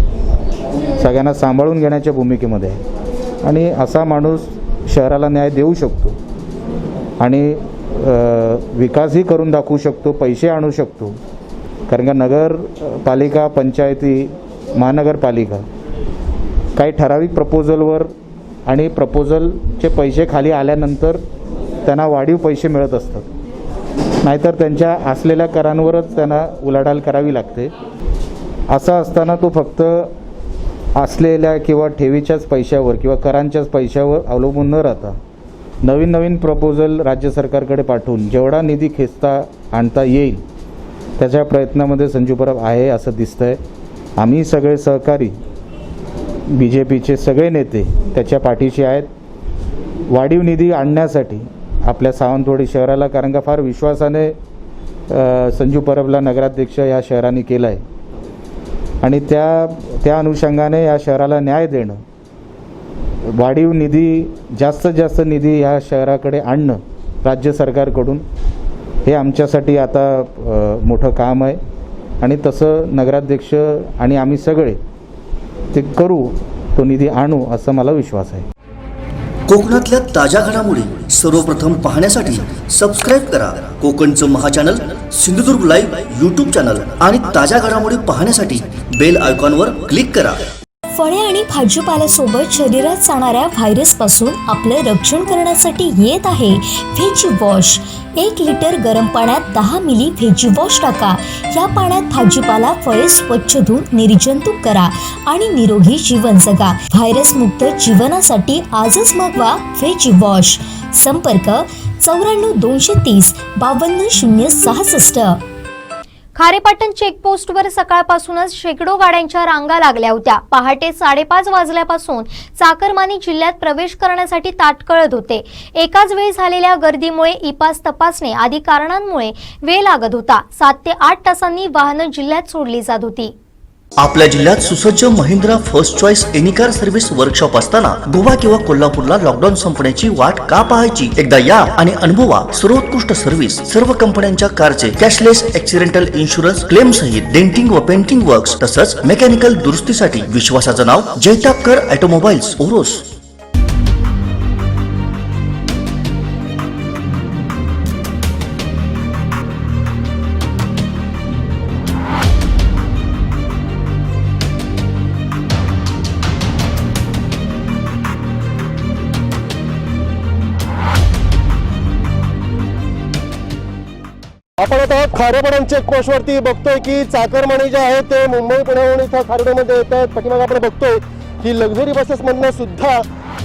सगळ्यांना सांभाळून घेण्याच्या भूमिकेमध्ये आहे. आणि असा माणूस शहराला न्याय देऊ शकतो आणि विकासही करून दाखवू शकतो, पैसे आणू शकतो. कारण का नगरपालिका, पंचायती, महानगरपालिका काही ठराविक प्रपोजलवर आणि प्रपोजलचे पैसे खाली आल्यानंतर त्यांना वाढीव पैसे मिळत असतात, नाहीतर त्यांच्या असलेल्या करांवरच त्यांना उलाढाल करावी लागते. असं असताना तो फक्त असलेल्या किंवा ठेवीच्याच पैशावर किंवा करांच्याच पैशावर अवलंबून न राहता नवीन प्रपोजल राज्य सरकारकडे पाठवून जेवढा निधी खेचता आणता येईल त्याच्या प्रयत्नामध्ये संजू परब आहे असं दिसतं आहे. आम्ही सगळे सहकारी, BJPचे सगळे नेते त्याच्या पाठीशी आहेत. वाढीव निधी आणण्यासाठी आपल्या सावंतवाडी शहराला, कारण का फार विश्वासाने संजू परबला नगराध्यक्ष या शहराने केलं आहे आणि त्या अनुषंगाने या शहराला न्याय देणं, वाढीव निधी, जास्तीत जास्त निधी या शहराकडे आणणं राज्य सरकारकडून, हे आमच्यासाठी आता मोठं काम आहे. आणि तसं नगराध्यक्ष आणि आम्ही सगळे ते करू, तो निधी आणू असं मला विश्वास आहे. कोकणातल्या ताज्या घडामोडी सर्वप्रथम पाहण्यासाठी सबस्क्राईब करा कोकणचं महाचॅनल सिंधुदुर्ग लाईव्ह यूट्यूब चॅनल आणि ताज्या घडामोडी पाहण्यासाठी बेल आयकॉनवर क्लिक करा. फळे आणि भाजीपाल्यासोबत शरीरात जाणाऱ्या व्हायरसपासून आपलं रक्षण करण्यासाठी येत आहे व्हेज वॉश. 1 लिटर गरम पाण्यात 10 मिली व्हेज वॉश टाका. या पाण्यात भाजीपाला, फळे स्वच्छ धुवून निर्जंतुक करा आणि निरोगी जीवन जगा. व्हायरस मुक्त जीवनासाठी आजच मागवा व्हेज वॉश. संपर्क 94 230 52 066. खारेपाटण चेकपोस्टवर सकाळपासूनच शेकडो गाड्यांच्या रांगा लागल्या होत्या. पहाटे 5:30 वाजल्यापासून चाकरमानी जिल्ह्यात प्रवेश करण्यासाठी ताटकळत होते. एकाच वेळी झालेल्या गर्दीमुळे ई-पास तपासणी आदी कारणांमुळे वेळ लागत होता. 7 ते 8 तासांनी वाहनं जिल्ह्यात सोडली जात होती. आपल्या जिल्ह्यात सुसज्ज Mahindra first choice any car service workshop असताना गोवा किंवा कोल्हापूरला लॉकडाऊन संपण्याची वाट का पाहायची? एकदा या आणि अनुभवा सर्वोत्कृष्ट सर्व्हिस. सर्व कंपन्यांच्या कारचे कॅशलेस ऍक्सिडेंटल इन्शुरन्स क्लेम सहित डेंटिंग व पेंटिंग वर्क्स तसंच मेकॅनिकल दुरुस्तीसाठी विश्वासाचं नाव जैतापकर ऑटोमोबाईल्स ओरोस. आपण आता खारेपाटण चेकपोस्टवरती बघतोय की चाकरमानी जे आहे ते मुंबई पुण्याहून इथं खारोड्यामध्ये येत आहेत. पाठीमागे आपण बघतोय की लक्झरी बसेसमधनं सुद्धा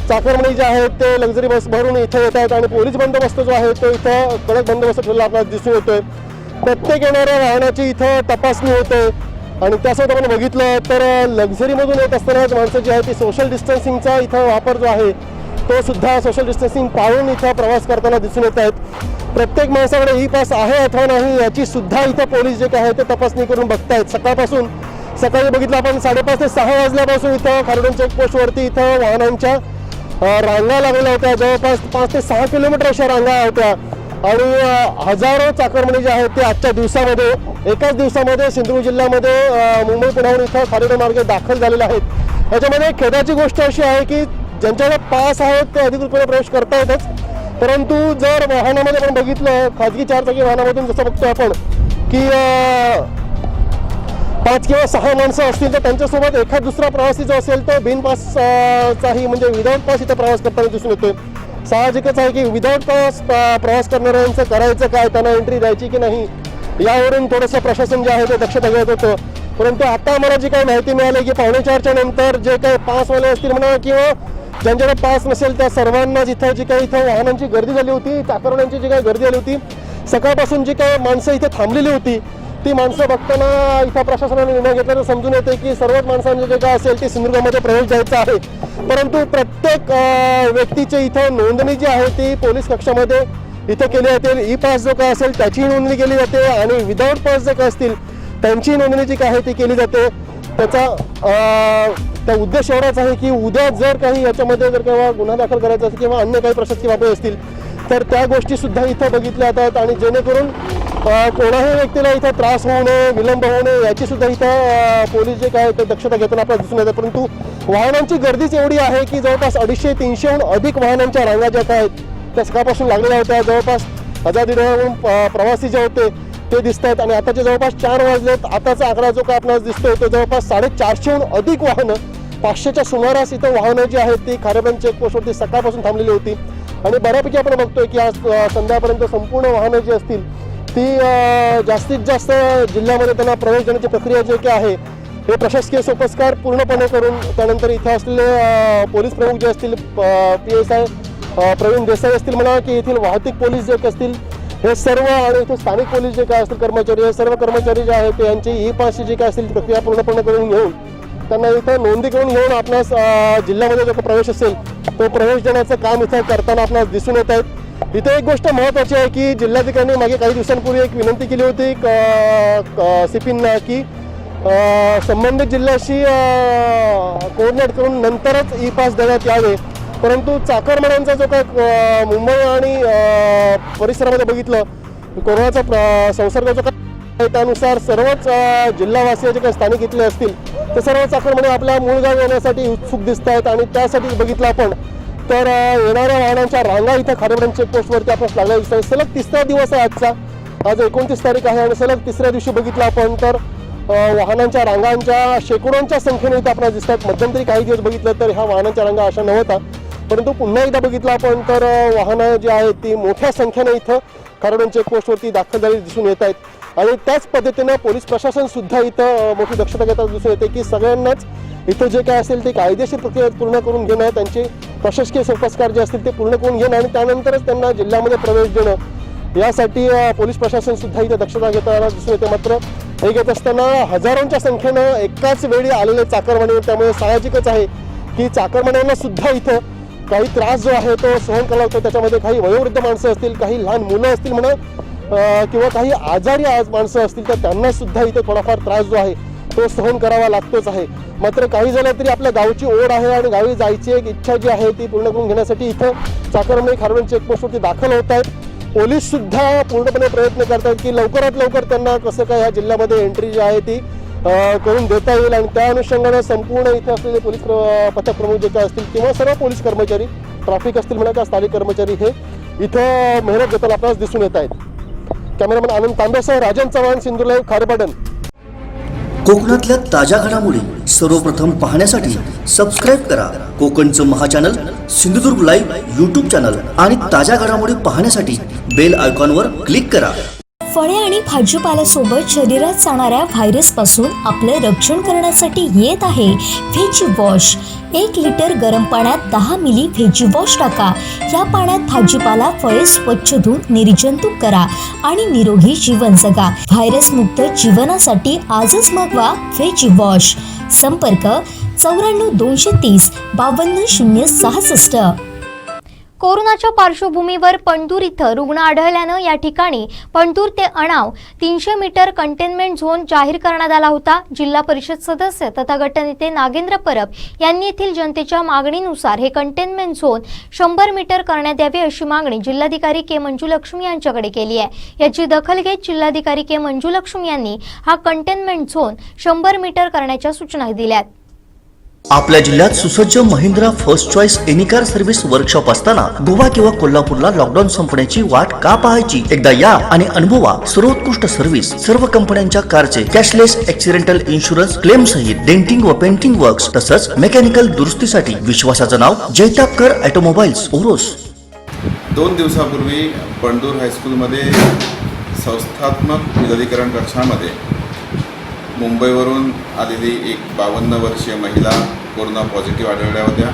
चाकरमानी जे आहेत ते लक्झरी बस भरून इथे येत आहेत आणि पोलीस बंदोबस्त जो आहे तो इथं कडक बंदोबस्त ठेवलेला आपल्याला दिसून येतोय. प्रत्येक येणाऱ्या वाहनाची इथं तपासणी होते आणि त्यासोबत आपण बघितलं तर लक्झरीमधून येत असताना माणसं जी आहे ती सोशल डिस्टन्सिंगचा इथं वापर जो आहे तो सुद्धा सोशल डिस्टन्सिंग पाळून इथं प्रवास करताना दिसून येत आहेत. प्रत्येक माणसाकडे ई-पास आहे अथवा नाही याची सुद्धा इथं पोलीस जे काय आहे ते तपासणी करून बघतायत. सकाळी बघितलं आपण 5:30 ते 6 वाजल्यापासून इथं खारोडण चेकपोस्टवरती इथं वाहनांच्या रांगा लागलेल्या होत्या. जवळपास 5 ते 6 किलोमीटर अशा रांगा होत्या आणि हजारो चाकरमानी जे आहेत ते आजच्या दिवसामध्ये एकाच दिवसामध्ये सिंधुदुर्ग जिल्ह्यामध्ये मुंबई पुण्याहून इथं खारोडे मार्गे दाखल झालेले आहेत. याच्यामध्ये खेदाची गोष्ट अशी आहे की ज्यांच्याकडे पास आहेत ते अधिकृतपणे प्रवेश करता येतच, परंतु जर वाहनामध्ये आपण बघितलं खाजगी 4 चाकी वाहनामधून जसं बघतो आपण की 5 किंवा 6 माणसं असतील तर त्यांच्यासोबत एखाद दुसरा प्रवासी जो असेल तो बिन पासचाही म्हणजे विदाऊट पास इथं प्रवास करताना दिसून येतोय. साहजिकच आहे की विदाऊट पास प्रवास करणाऱ्यांचं करायचं काय, त्यांना एंट्री द्यायची की नाही यावरून थोडंसं प्रशासन जे आहे ते दक्षता घेत होतं. परंतु आता आम्हाला जी काही माहिती मिळाली की 4:45च्या नंतर जे काही पासवाले असतील म्हणा किंवा ज्यांच्याकडे पास नसेल त्या सर्वांना जिथं जी काही इथं वाहनांची गर्दी झाली होती, चाकरमान्यांची जी काही गर्दी झाली होती, सकाळपासून जी काही माणसं इथे थांबलेली होती ती माणसं बघताना इथं प्रशासनाने निर्णय घेतल्याचं समजून येते की सर्वच माणसांचे जे काय असेल ते सिंधुदुर्गमध्ये प्रवेश द्यायचा आहे. परंतु प्रत्येक व्यक्तीची इथं नोंदणी जी आहे ती पोलीस कक्षामध्ये इथं केली जाते. ई पास जो काय असेल त्याची नोंदणी केली जाते आणि विदाऊट पास जे काय असतील त्यांची नोंदणी जी काय आहे ती केली जाते. त्याचा उद्देश एवढाच आहे की उद्या जर काही याच्यामध्ये जर केव्हा गुन्हा दाखल करायचा असेल किंवा अन्य काही प्रशासकीय बाबी असतील तर त्या गोष्टी सुद्धा इथं बघितल्या जातात आणि जेणेकरून कोणाही व्यक्तीला इथं त्रास होऊ नये, विलंब होऊ नये याची सुद्धा इथं पोलीस जे काय ते दक्षता घेताना आपल्याला दिसून येतात. परंतु वाहनांची गर्दीच एवढी आहे की जवळपास 250-300हून अधिक वाहनांच्या रांगा ज्या काय आहेत त्या सकाळपासून लागलेल्या होत्या. जवळपास 1000-1500 प्रवासी जे होते ते दिसत आहेत आणि आताचे जवळपास 4 वाजलेत. आताचा आकडा जो काय आपल्याला दिसतोय तो जवळपास 450हून अधिक वाहनं 500च्या सुमारास इथं वाहनं जी आहेत ती खारेबंद चेकपोस्टवरती सकाळपासून थांबलेली होती आणि बऱ्यापैकी आपण बघतोय की आज संध्याकाळपर्यंत संपूर्ण वाहनं जी असतील ती जास्तीत जास्त जिल्ह्यामध्ये त्यांना प्रवेश देण्याची प्रक्रिया जी काय आहे हे प्रशासकीय सोपस्कार पूर्णपणे करून त्यानंतर इथे असलेले पोलीस प्रमुख जे असतील PSI प्रवीण देसाई असतील म्हणा की येथील वाहतूक पोलीस जे असतील हे सर्व आणि इथे स्थानिक पोलीस जे काय असतील कर्मचारी हे सर्व कर्मचारी जे आहेत ते यांची ई पासची जी काय असेल प्रक्रिया पूर्णपणे करून घेऊन त्यांना इथं नोंदी करून घेऊन आपणास जिल्ह्यामध्ये जो प्रवेश असेल तो प्रवेश देण्याचं काम इथं करताना आपणास दिसून येत आहेत. इथे एक गोष्ट महत्त्वाची आहे की जिल्हाधिकाऱ्यांनी मागे काही दिवसांपूर्वी एक विनंती केली होती CPंना की संबंधित जिल्ह्याशी कोऑर्डिनेट करून नंतरच ई पास देण्यात यावे. परंतु चाकरमान्यांचा जो काय मुंबई आणि परिसरामध्ये बघितलं कोरोनाचा संसर्ग जो काय त्यानुसार सर्वच जिल्हावासीय जे काही स्थानिक इथले असतील ते सर्व चाकरमानी आपल्या मूळ गावी येण्यासाठी उत्सुक दिसत आहेत आणि त्यासाठी बघितलं आपण तर येणाऱ्या वाहनांच्या रांगा इथं खारेबंद चेकपोस्टवरती आपण लागल्या दिसत आहेत. सलग 3रा दिवस आहे आजचा. आज 29 तारीख आहे आणि सलग 3ऱ्या दिवशी बघितलं आपण तर वाहनांच्या रांगांच्या शेकडोंच्या संख्येने इथं आपल्याला दिसतात. मध्यंतरी काही दिवस बघितलं तर ह्या वाहनांच्या रांगा अशा नव्हता, परंतु पुन्हा एकदा बघितलं आपण तर वाहनं जी आहेत ती मोठ्या संख्येने इथं खारेबंद चेकपोस्टवरती दाखल झालेली दिसून येत आहेत आणि त्याच पद्धतीनं पोलीस प्रशासन सुद्धा इथं मोठी दक्षता घेताना दिसून येते की सगळ्यांनाच इथं जे काय असेल ते कायदेशीर प्रक्रिया पूर्ण करून घेणं, त्यांचे प्रशासकीय सोपस्कार जे असतील ते पूर्ण करून घेणं आणि त्यानंतरच त्यांना जिल्ह्यामध्ये प्रवेश देणं यासाठी पोलीस प्रशासन सुद्धा इथं दक्षता घेताना दिसून येते. मात्र हे घेत असताना हजारोंच्या संख्येनं एकाच वेळी आलेले चाकरमानी, त्यामुळे साहजिकच आहे की चाकरमान्यांना सुद्धा इथं काही त्रास जो आहे तो सहन करावा लागतो. त्याच्यामध्ये काही वयोवृद्ध माणसं असतील, काही लहान मुलं असतील म्हणा किंवा काही आजारी माणसं असतील तर त्यांना सुद्धा इथं थोडाफार त्रास जो आहे तो सहन करावा लागतोच आहे. मात्र काही झालं तरी आपल्या गावची ओढ आहे आणि गावी जायची एक इच्छा जी आहे ती पूर्ण करून घेण्यासाठी इथं चाकरमानी खारेबंद चेकपोस्टवरती दाखल होत आहेत. पोलीस सुद्धा पूर्णपणे प्रयत्न करतात की लवकरात लवकर त्यांना कसं काय ह्या जिल्ह्यामध्ये एंट्री जी आहे ती करून देता येईल आणि त्या अनुषंगाने संपूर्ण इथे असलेले पोलीस पथक प्रमुख जे काय असतील किंवा सर्व पोलीस कर्मचारी ट्रॅफिक असतील म्हणा किंवा स्थानिक कर्मचारी हे इथं मेहनत घेताना आपल्याला दिसून येत आहेत. कॅमेरामॅन आनंद तांबेसह राजन चव्हाण, सिंधुदुर्ग लाईव्ह, खारेपाटण. कोकणातल्या ताज्या घडामोडी सर्वप्रथम पाहण्यासाठी सबस्क्राईब करा कोकणचं महाचॅनल सिंधुदुर्ग लाईव्ह यूट्यूब चॅनल आणि ताज्या घडामोडी पाहण्यासाठी बेल आयकॉनवर क्लिक करा. फळे आणि भाजीपाल्यासोबत शरीरात जाणाऱ्या व्हायरसपासून आपलं रक्षण करण्यासाठी येत आहे व्हेज वॉश. 1 लिटर गरम पाण्यात 10 मिली व्हेज वॉश टाका. या पाण्यात भाजीपाला, फळे स्वच्छ धुवून निर्जंतुक करा आणि निरोगी जीवन जगा. व्हायरस मुक्त जीवनासाठी आजच मागवा व्हेज वॉश. संपर्क 94 230 52 066. कोरोनाच्या पार्श्वभूमीवर पणतूर इथं रुग्ण आढळल्यानं या ठिकाणी पणतूर ते अणाव 300 मीटर कंटेनमेंट झोन जाहीर करण्यात आला होता. जिल्हा परिषद सदस्य तथा गटनेते नागेंद्र परब यांनी येथील जनतेच्या मागणीनुसार हे कंटेनमेंट झोन 100 मीटर करण्यात यावे अशी मागणी जिल्हाधिकारी के मंजुलक्ष्मी यांच्याकडे केली आहे. याची दखल घेत जिल्हाधिकारी के मंजुलक्ष्मी यांनी हा कंटेनमेंट झोन 100 मीटर करण्याच्या सूचना दिल्यात. आपल्या जिल्ह्यात सुसज्ज Mahindra first choice any car service workshop असताना गोवा किंवा कोल्हापूरला लॉकडाऊन संपण्याची वाट का पाहायची? एकदा या आणि अनुभवा सर्वोत्कृष्ट सर्व्हिस. सर्व कंपन्यांच्या कारचे कॅशलेस ॲक्सिडेंटल इन्शुरन्स क्लेम सहित डेंटिंग व पेंटिंग वर्क्स तसंच मेकॅनिकल दुरुस्तीसाठी विश्वासाचं नाव जैतापकर ऑटोमोबाईल्स ओरोस. 2 दिवसापूर्वी पणतूर हायस्कूलमध्ये संस्थात्मक विलगीकरण कक्षामध्ये मुंबईवरून आलेली एक 52 वर्षीय महिला कोरोना पॉझिटिव्ह आढळल्या होत्या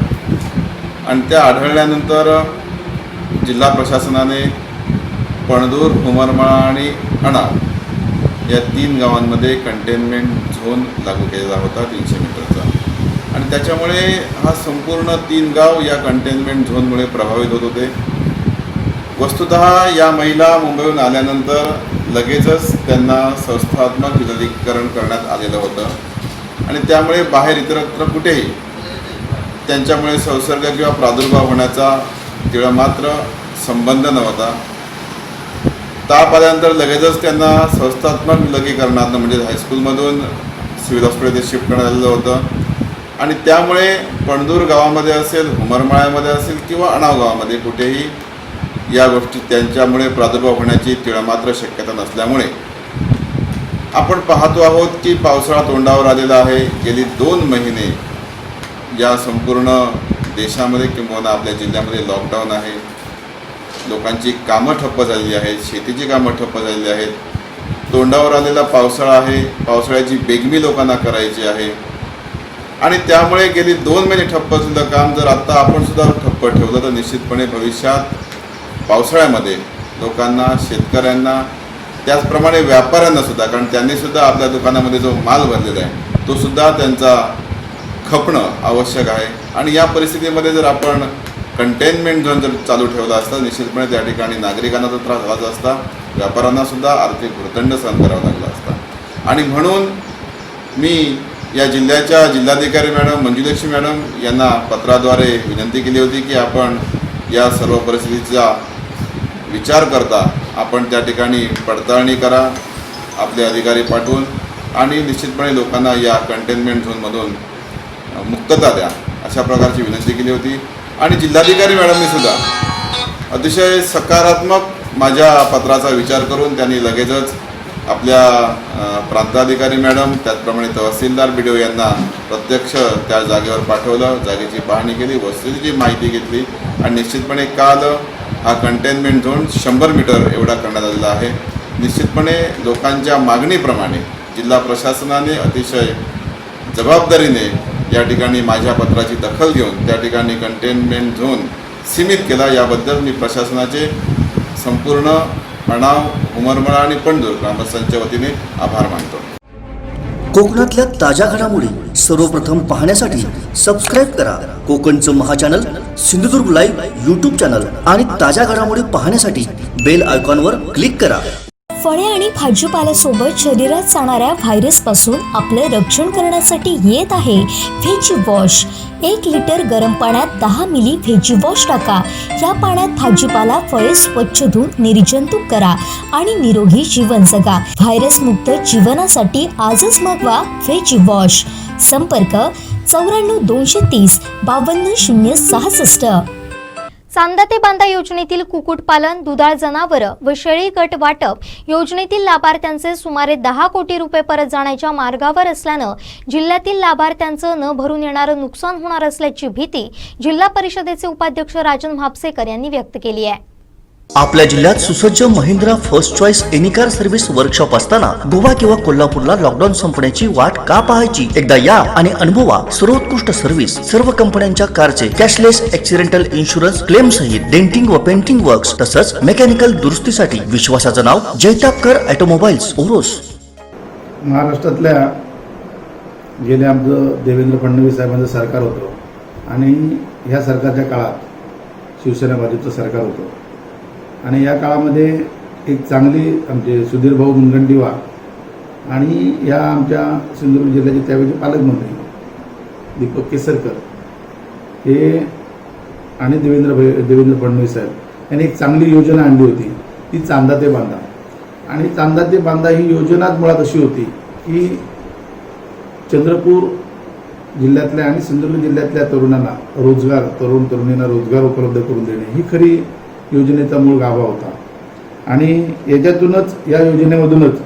आणि त्या आढळल्यानंतर जिल्हा प्रशासनाने पणदूर, हुमरमाळा आणि अणाव या 3 गावांमध्ये कंटेनमेंट झोन लागू केलेला होता 300 मीटरचा आणि त्याच्यामुळे हा संपूर्ण 3 गाव या कंटेनमेंट झोनमुळे प्रभावित होत होते. वस्तुतः या महिला मुंबईहून आल्यानंतर लगेचच त्यांना संस्थात्मक विलगीकरण करण्यात आलेलं होतं आणि त्यामुळे बाहेर इतरत्र कुठेही त्यांच्यामुळे संसर्ग किंवा प्रादुर्भाव होण्याचा तिळमात्र संबंध नव्हता. ताप आल्यानंतर लगेचच त्यांना संस्थात्मक विलगीकरणात म्हणजे हायस्कूलमधून सिव्हिल हॉस्पिटलमध्ये शिफ्ट करण्यात आलेलं होतं आणि त्यामुळे पणदूर गावामध्ये असेल, हुमरमाळ्यामध्ये असेल किंवा अणाव गावामध्ये कुठेही या गोष्टी त्यांच्यामुळे प्रादुर्भाव होण्याची तिळमात्र शक्यता नसल्यामुळे आपण पाहतो आहोत की पावसाळा तोंडावर आलेला आहे. गेली 2 महिने या संपूर्ण देशामध्ये किंवा आपल्या जिल्ह्यामध्ये लॉकडाऊन आहे. लोकांची कामं ठप्प झालेली आहेत, शेतीची कामं ठप्प झालेली आहेत. तोंडावर आलेला पावसाळा आहे, पावसाळ्याची बेगमी लोकांना करायची आहे आणि त्यामुळे गेली 2 महिने ठप्प असलेलं काम जर आत्ता आपण सुद्धा ठप्प ठेवलं तर निश्चितपणे भविष्यात पावसाळ्यामध्ये लोकांना, शेतकऱ्यांना, त्याचप्रमाणे व्यापाऱ्यांना सुद्धा, कारण त्यांनीसुद्धा आपल्या दुकानामध्ये जो माल भरलेला आहे तो सुद्धा त्यांचा खपणं आवश्यक आहे आणि या परिस्थितीमध्ये जर आपण कंटेनमेंट झोन जर चालू ठेवला असता निश्चितपणे त्या ठिकाणी नागरिकांना तर त्रास झाला असता, व्यापाऱ्यांनासुद्धा आर्थिक भूर्दंड सहन करावा लागला असता. आणि म्हणून मी या जिल्ह्याच्या जिल्हाधिकारी मॅडम मंजुलक्ष्मी मॅडम यांना पत्राद्वारे विनंती केली होती की आपण या सर्व परिस्थितीचा विचार करता आपण त्या ठिकाणी पडताळणी करा, आपले अधिकारी पाठवून आणि निश्चितपणे लोकांना या कंटेनमेंट झोनमधून मुक्तता द्या अशा प्रकारची विनंती केली होती. आणि जिल्हाधिकारी मॅडमनी सुद्धा अतिशय सकारात्मक माझ्या पत्राचा विचार करून त्यांनी लगेचच आपल्या प्रांताधिकारी मॅडम त्याचप्रमाणे तहसीलदार BDO यांना प्रत्यक्ष त्या जागेवर पाठवलं, जागेची पाहणी केली, वस्तूची माहिती घेतली आणि निश्चितपणे काल हा कंटेनमेंट झोन 100 मीटर एवढा करण्यात आलेला आहे. निश्चितपणे लोकांच्या मागणीप्रमाणे जिल्हा प्रशासनाने अतिशय जबाबदारीने या ठिकाणी माझ्या पत्राची दखल घेऊन त्या ठिकाणी कंटेनमेंट झोन सीमित केला. याबद्दल मी प्रशासनाचे संपूर्ण अणाव, हुमरमाळा आणि पणदूर ग्रामस्थांच्या वतीने आभार मानतो. कोकणातल्या ताज्या घडामोडी सर्वप्रथम पाहण्यासाठी सबस्क्राईब करा कोकणचं महाचॅनल सिंधुदुर्ग लाईव्ह यूट्यूब चॅनल आणि ताज्या घडामोडी पाहण्यासाठी बेल आयकॉनवर क्लिक करा. फळे आणि भाजीपाल्यासोबत शरीरात जाणाऱ्या व्हायरसपासून आपलं रक्षण करण्यासाठी येत आहे व्हेज वॉश. 1 लिटर गरम पाण्यात 10 मिली व्हेज वॉश टाका. या पाण्यात भाजीपाला, फळे स्वच्छ धुवून निर्जंतुक करा आणि निरोगी जीवन जगा. व्हायरसमुक्त जीवनासाठी आजच मागवा व्हेज वॉश. संपर्क 94 230 52 066. चांदा ते बांदा योजनेतील कुक्कुटपालन, दुधाळ जनावरं व शेळी गट वाटप योजनेतील लाभार्थ्यांचे सुमारे 10 कोटी रुपये परत जाण्याच्या मार्गावर असल्यानं जिल्ह्यातील लाभार्थ्यांचं न भरून येणारं नुकसान होणार असल्याची भीती जिल्हा परिषदेचे उपाध्यक्ष राजन म्हापसेकर यांनी व्यक्त केली आहे. आपल्या जिल्ह्यात सुसज्ज Mahindra first choice any car service workshop असताना गोवा किंवा कोल्हापूरला लॉकडाऊन संपण्याची वाट का पाहायची? एकदा या आणि अनुभवा सर्वोत्कृष्ट सर्व्हिस. सर्व कंपन्यांच्या कारचे कॅशलेस ॲक्सिडेंटल इन्शुरन्स क्लेम सहित डेंटिंग व पेंटिंग वर्क्स तसंच मेकॅनिकल दुरुस्तीसाठी विश्वासाचं नाव जैतापकर ऑटोमोबाईल्स ओरोस. महाराष्ट्रातल्या गेल्या आमचं देवेंद्र फडणवीस साहेबांचं सरकार होतं आणि ह्या सरकारच्या काळात शिवसेना भाजपचं सरकार होतं आणि या काळामध्ये एक चांगली आमचे सुधीर भाऊ मुनगंटीवार आणि या आमच्या सिंधुदुर्ग जिल्ह्याचे त्यावेळेचे पालकमंत्री दीपक केसरकर हे आणि देवेंद्र फडणवीस साहेब यांनी एक चांगली योजना आणली होती, ती चांदा ते बांधा. आणि चांदा ते बांधा ही योजनाच मुळात अशी होती की चंद्रपूर जिल्ह्यातल्या आणि सिंधुदुर्ग जिल्ह्यातल्या तरुणांना रोजगार, तरुण तरुणींना रोजगार उपलब्ध करून देणे ही खरी योजनेचा मूळ गाभा होता. आणि याच्यातूनच, या योजनेमधूनच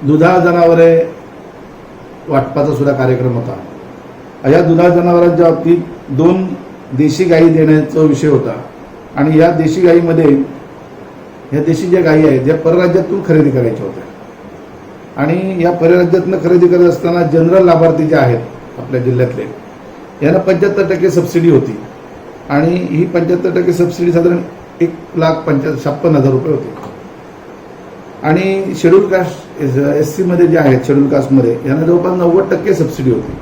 दुधाळ जनावरे वाटपाचा सुद्धा कार्यक्रम होता. या दुधाळ जनावरांच्या बाबतीत 2 देशी गायी देण्याचा विषय होता. आणि या देशी गायीमध्ये, ह्या देशी ज्या गायी आहेत त्या परराज्यातून खरेदी करायच्या होत्या. आणि या परराज्यातून खरेदी करत असताना जनरल लाभार्थी जे आहेत आपल्या जिल्ह्यातले, यांना 75% सबसिडी होती. आणि ही 75% सबसिडी साधारण 1,56,000 रुपये होती. आणि शेड्यूल कास्ट SC मध्ये जे आहेत, शेड्यूल कास्टमध्ये यांना जवळपास 90% सबसिडी होती.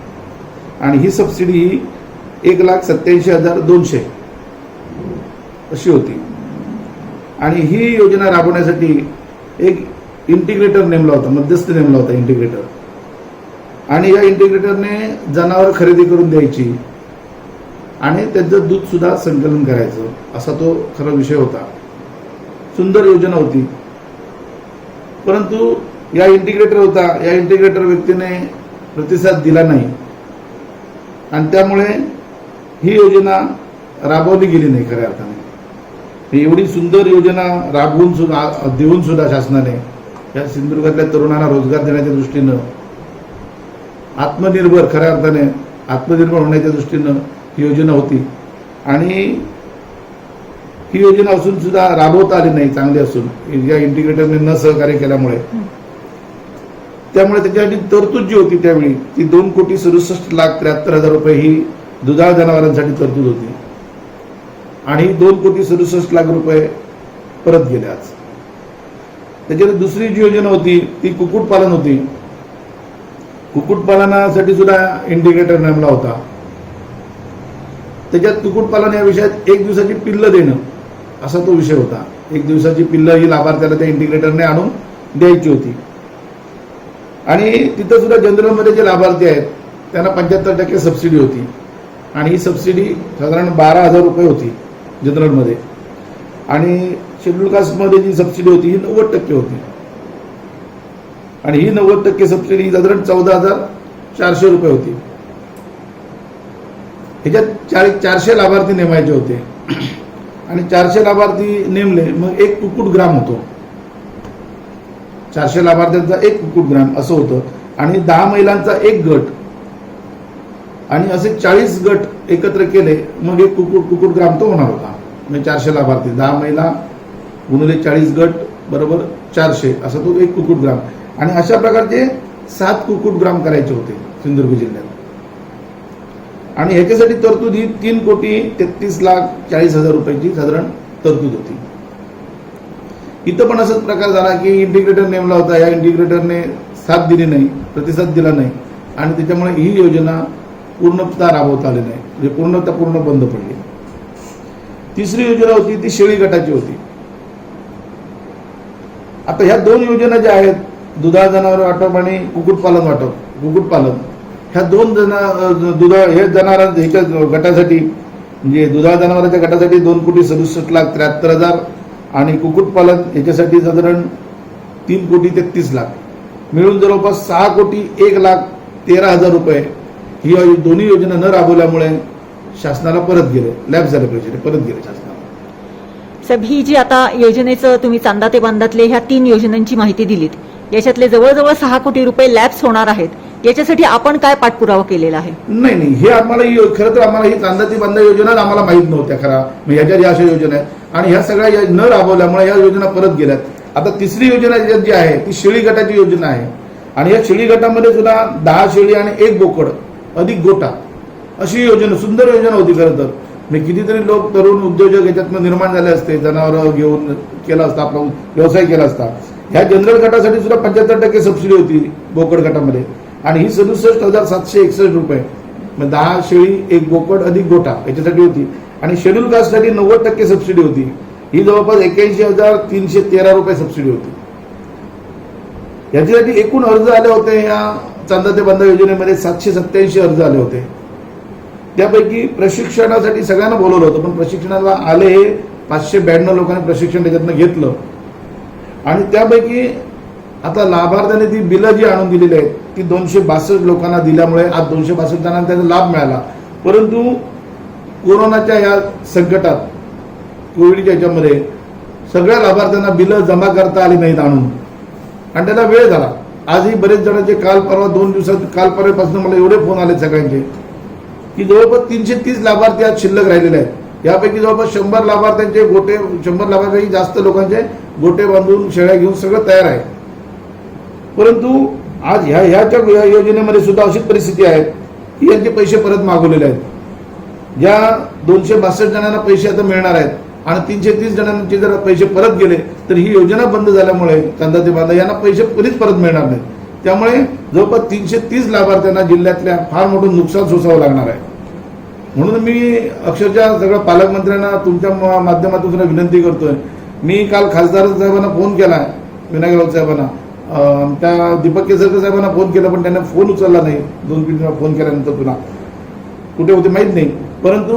आणि ही सबसिडी ही 1,87,200 अशी होती. आणि ही योजना राबवण्यासाठी एक इंटिग्रेटर नेमला होता, मध्यस्थ नेमला होता इंटिग्रेटर. आणि या इंटिग्रेटरने जनावर खरेदी करून द्यायची आणि त्याचं दूध सुद्धा संकलन करायचं, असा तो खरा विषय होता. सुंदर योजना होती. परंतु या इंटिग्रेटर होता, या इंटिग्रेटर व्यक्तीने प्रतिसाद दिला नाही आणि त्यामुळे ही योजना राबवली गेली नाही खऱ्या अर्थाने. एवढी सुंदर योजना राबवून सुद्धा, देऊन सुद्धा शासनाने या सिंधुदुर्गातल्या तरुणांना रोजगार देण्याच्या दृष्टीनं, आत्मनिर्भर, खऱ्या अर्थाने आत्मनिर्भर होण्याच्या दृष्टीनं ही योजना होती. आणि ही योजना असून सुद्धा राबवता आली नाही चांगली असून, या इंटिग्रेटरने न सहकार्य केल्यामुळे. त्यामुळे त्याच्यासाठी तरतूद जी होती त्यावेळी ती 2,67,73,000 रुपये ही दुधाळ जनावरांसाठी तरतूद होती. आणि 2,67,00,000 रुपये परत गेले आज. त्याच्यात दुसरी जी योजना होती ती कुक्कुटपालन होती. कुक्कुटपालनासाठी सुद्धा इंटिग्रेटर नेमला होता. त्याच्यात कुक्कुटपालन या विषयात 1 दिवसाची पिल्लं देणं असा तो विषय होता. 1 दिवसाची पिल्लं ही लाभार्थ्याला त्या इंटिग्रेटरने आणून द्यायची होती. आणि तिथं सुद्धा जनरलमध्ये जे लाभार्थी आहेत त्यांना 75% सबसिडी होती. आणि ही सबसिडी साधारण 12,000 रुपये होती जनरलमध्ये. आणि शेड्यूल कास्टमध्ये जी सबसिडी होती ही 90% होती. आणि ही 90% सबसिडी साधारण 14,400 रुपये होती. ह्याच्यात 400 लाभार्थी नेमायचे होते. आणि 400 लाभार्थी नेमले, मग 1 कुक्कुटग्राम होतो. 400 लाभार्थ्यांचा 1 कुक्कुटग्राम असं होतं. आणि 10 महिलांचा 1 गट आणि असे 40 गट एकत्र केले मग 1 कुक्कुटग्राम तो होणार होता. म्हणजे 400 लाभार्थी, 10 महिला गुणिले 40 गट बरोबर 400 असा तो 1 कुक्कुटग्राम. आणि अशा प्रकारचे 7 कुक्कुटग्राम करायचे होते सिंधुदुर्ग जिल्ह्यात. आणि ह्याच्यासाठी तरतूद ही 3,33,40,000 रुपयाची साधारण तरतूद होती. इथं पण असाच प्रकार झाला की इंटिग्रेटर नेमला होता, या इंटिग्रेटरने साथ दिली नाही, प्रतिसाद दिला नाही आणि त्याच्यामुळे ही योजना पूर्णतः राबवता आली नाही, म्हणजे पूर्ण बंद पडली. तिसरी योजना होती ती शेळी गटाची होती. आता ह्या 2 योजना ज्या आहेत, दुधाळ जनावर वाटप आणि कुक्कुटपालन वाटप, कुक्कुटपालन, ह्या 2 दुधाळ हे जनावरांच्या ह्याच्या गटासाठी, म्हणजे दुधाळ जनावरांच्या गटासाठी 2,67,73,000 आणि कुक्कुटपालन याच्यासाठी साधारण 3,33,00,000 मिळून जवळपास 6,01,13,000 रुपये ही दोन्ही योजना न राबवल्यामुळे शासनाला परत गेले, लॅप्स झाले, पैसे परत गेले शासनाला. साहेब, ही जी आता योजनेचं तुम्ही चांदा ते बांधातले ह्या 3 योजनांची माहिती दिलीत, याच्यातले जवळजवळ 6 कोटी रुपये लॅप्स होणार आहेत. याच्यासाठी आपण काय पाठपुरावा केलेला आहे? नाही, हे आम्हाला खरं तर आम्हाला ही चांदा ते बांधा योजना आम्हाला माहीत नव्हत्या खरा. ह्याच्यात या अशा योजना आहेत आणि ह्या सगळ्या न राबवल्यामुळे या योजना परत गेल्यात. आता तिसरी योजना जी आहे ती शेळी गटाची योजना आहे. आणि या शेळी गटामध्ये सुद्धा 10 शेळी आणि 1 बोकड अधिक गोटा अशी योजना, सुंदर योजना होती खरं तर. कितीतरी लोक, तरुण उद्योजक याच्यातनं निर्माण झाले असते, जनावरं घेऊन केला असता, आपला व्यवसाय केला असता. ह्या जनरल गटासाठी सुद्धा 75% सबसिडी होती बोकड गटामध्ये. आणि ही 67,761 रुपये, 10 शेळी 1 बोकड अधिक गोटा याच्यासाठी होती. आणि शेड्यूल कास्टसाठी 90% सबसिडी होती. ही जवळपास 81,313 रुपये सबसिडी होती. याच्यासाठी एकूण अर्ज आले होते या चांदा ते बांधा योजनेमध्ये 787 अर्ज आले होते. त्यापैकी प्रशिक्षणासाठी सगळ्यांना बोलवलं होतं, पण प्रशिक्षणाला आले हे 592 लोकांनी प्रशिक्षण त्याच्यातनं घेतलं. आणि त्यापैकी आता लाभार्थ्याने ती बिलं जी आणून दिलेली आहेत ती 262 लोकांना दिल्यामुळे आज 262 जणांना त्याचा लाभ मिळाला. परंतु कोरोनाच्या या संकटात, कोविडच्या याच्यामध्ये सगळ्या लाभार्थ्यांना बिलं जमा करता आली नाहीत आणून, आणि त्याला वेळ झाला. आजही बरेच जणांचे काल परवापासून मला एवढे फोन आले सगळ्यांचे की जवळपास 330 लाभार्थी आज शिल्लक राहिलेले आहेत. यापैकी जवळपास 100 लाभार्थ्यांचे गोटे, 100 लाभार्थी जास्त लोकांचे गोटे बांधून शेळ्या घेऊन सगळं तयार आहे. परंतु आज ह्याच्या योजनेमध्ये सुद्धा अशीच परिस्थिती आहे की यांचे पैसे परत मागवलेले आहेत. ज्या 262 जणांना पैसे आता मिळणार आहेत आणि 330 जणांचे जर पैसे परत गेले तर ही योजना बंद झाल्यामुळे चांदा ते बांधा यांना पैसे कधीच परत मिळणार नाहीत. त्यामुळे जवळपास 330 लाभार्थ्यांना जिल्ह्यातल्या फार मोठं नुकसान सोसावं लागणार आहे. म्हणून मी अक्षरशः सगळ्या पालकमंत्र्यांना तुमच्या माध्यमातून सुद्धा विनंती करतोय. मी काल खासदार साहेबांना फोन केला, विनायक राऊत साहेबांना, त्या दीपक केसरकर साहेबांना फोन केला, पण त्यांना फोन उचलला नाही. 2-3 वेळा फोन केल्यानंतर पुन्हा कुठे होते माहीत नाही. परंतु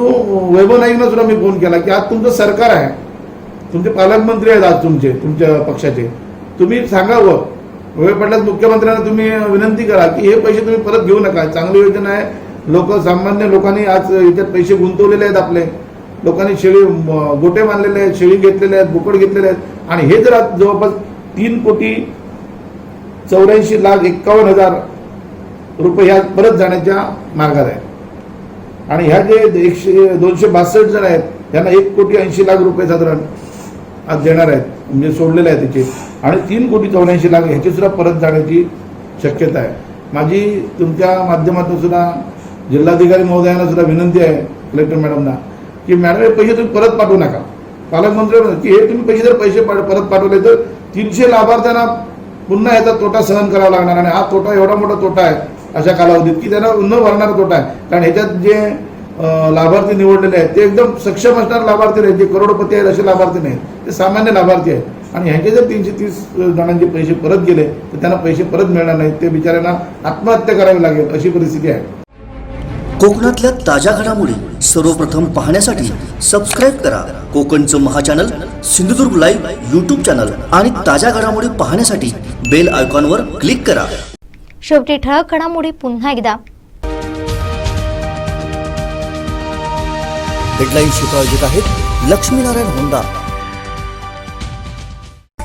वैभव नाईकना सुद्धा मी फोन केला की आज तुमचं सरकार आहे, तुमचे पालकमंत्री आहेत आज तुमच्या पक्षाचे, तुम्ही सांगावं. वेळ पडल्यास मुख्यमंत्र्यांना तुम्ही विनंती करा की हे पैसे तुम्ही परत घेऊ नका. चांगली योजना आहे. सामान्य लोकांनी आज याच्यात पैसे गुंतवलेले आहेत. आपले लोकांनी शेळी गोटे बांधलेले आहेत, शेळी घेतलेले आहेत, बोकड घेतलेले आहेत. आणि हे जर आज जवळपास 3,84,51,000 रुपये ह्या परत जाण्याच्या मार्गात आहे. आणि ह्या जे 262 जण आहेत त्यांना 1,80,00,000 रुपये साधारण आज देणार आहेत, म्हणजे सोडलेले आहेत त्याचे. आणि 3,84,00,000 ह्याची सुद्धा परत जाण्याची शक्यता आहे. माझी तुमच्या माध्यमातून सुद्धा जिल्हाधिकारी महोदयांना सुद्धा विनंती आहे, कलेक्टर मॅडमना, की मॅडम हे पैसे तुम्ही परत पाठवू नका. पालकमंत्र्यांना की हे तुम्ही पैसे जर परत पाठवले तर 300 लाभार्थ्यांना पुन्हा याचा तोटा सहन करावा लागणार. आणि हा तोटा एवढा मोठा तोटा आहे अशा कालावधीत की त्यांना न भरणारा तोटा आहे. कारण ह्याच्यात जे लाभार्थी निवडलेले आहेत ते एकदम सक्षम असणारे लाभार्थी नाहीत, जे करोडपती आहेत असे लाभार्थी नाहीत, ते सामान्य लाभार्थी आहेत. आणि ह्यांचे जर 330 जणांचे पैसे परत गेले तर त्यांना पैसे परत मिळणार नाहीत. ते बिचाऱ्यांना आत्महत्या करावी लागेल अशी परिस्थिती आहे. कोकणातल्या ताज्या घडामोडी सर्वप्रथम पाहण्यासाठी सबस्क्राईब करा कोकणचं महाचॅनल सिंधुदुर्ग लाईव्ह यूट्यूब चॅनल, आणि ताज्या घडामोडी पाहण्यासाठी बेल आयकॉनवर क्लिक करा. शेवटी ठळक घडामोडी पुन्हा एकदा. हेडलाईन शिकायचे आहेत. लक्ष्मीनारायण होंडा.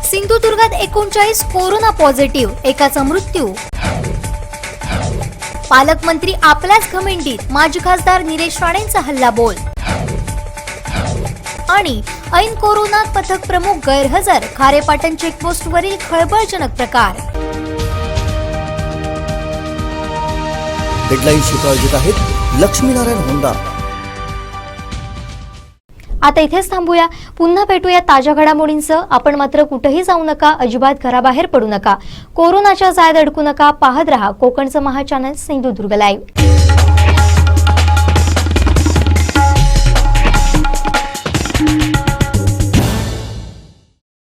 सिंधुदुर्गात 39 कोरोना पॉझिटिव्ह, एकाचा मृत्यू. पालकमंत्री आपल्याच घमेंडीत, माजी खासदार निलेश राणेंचा हल्लाबोल. आणि ऐन कोरोनात पथक प्रमुख गैरहजर, खारेपाटण चेकपोस्टवरील खळबळजनक प्रकार. हेडलाईन शिकायचे आहेत. लक्ष्मीनारायण होंडा. आता इथेच थांबूया. पुन्हा भेटूया ताज्या घडामोडींसह. आपण मात्र कुठेही जाऊ नका, अजिबात घराबाहेर पडू नका, कोरोनाच्या जाळ्यात अडकू नका. पाहत रहा कोकणचं महाचॅनल सिंधुदुर्ग लाईव्ह.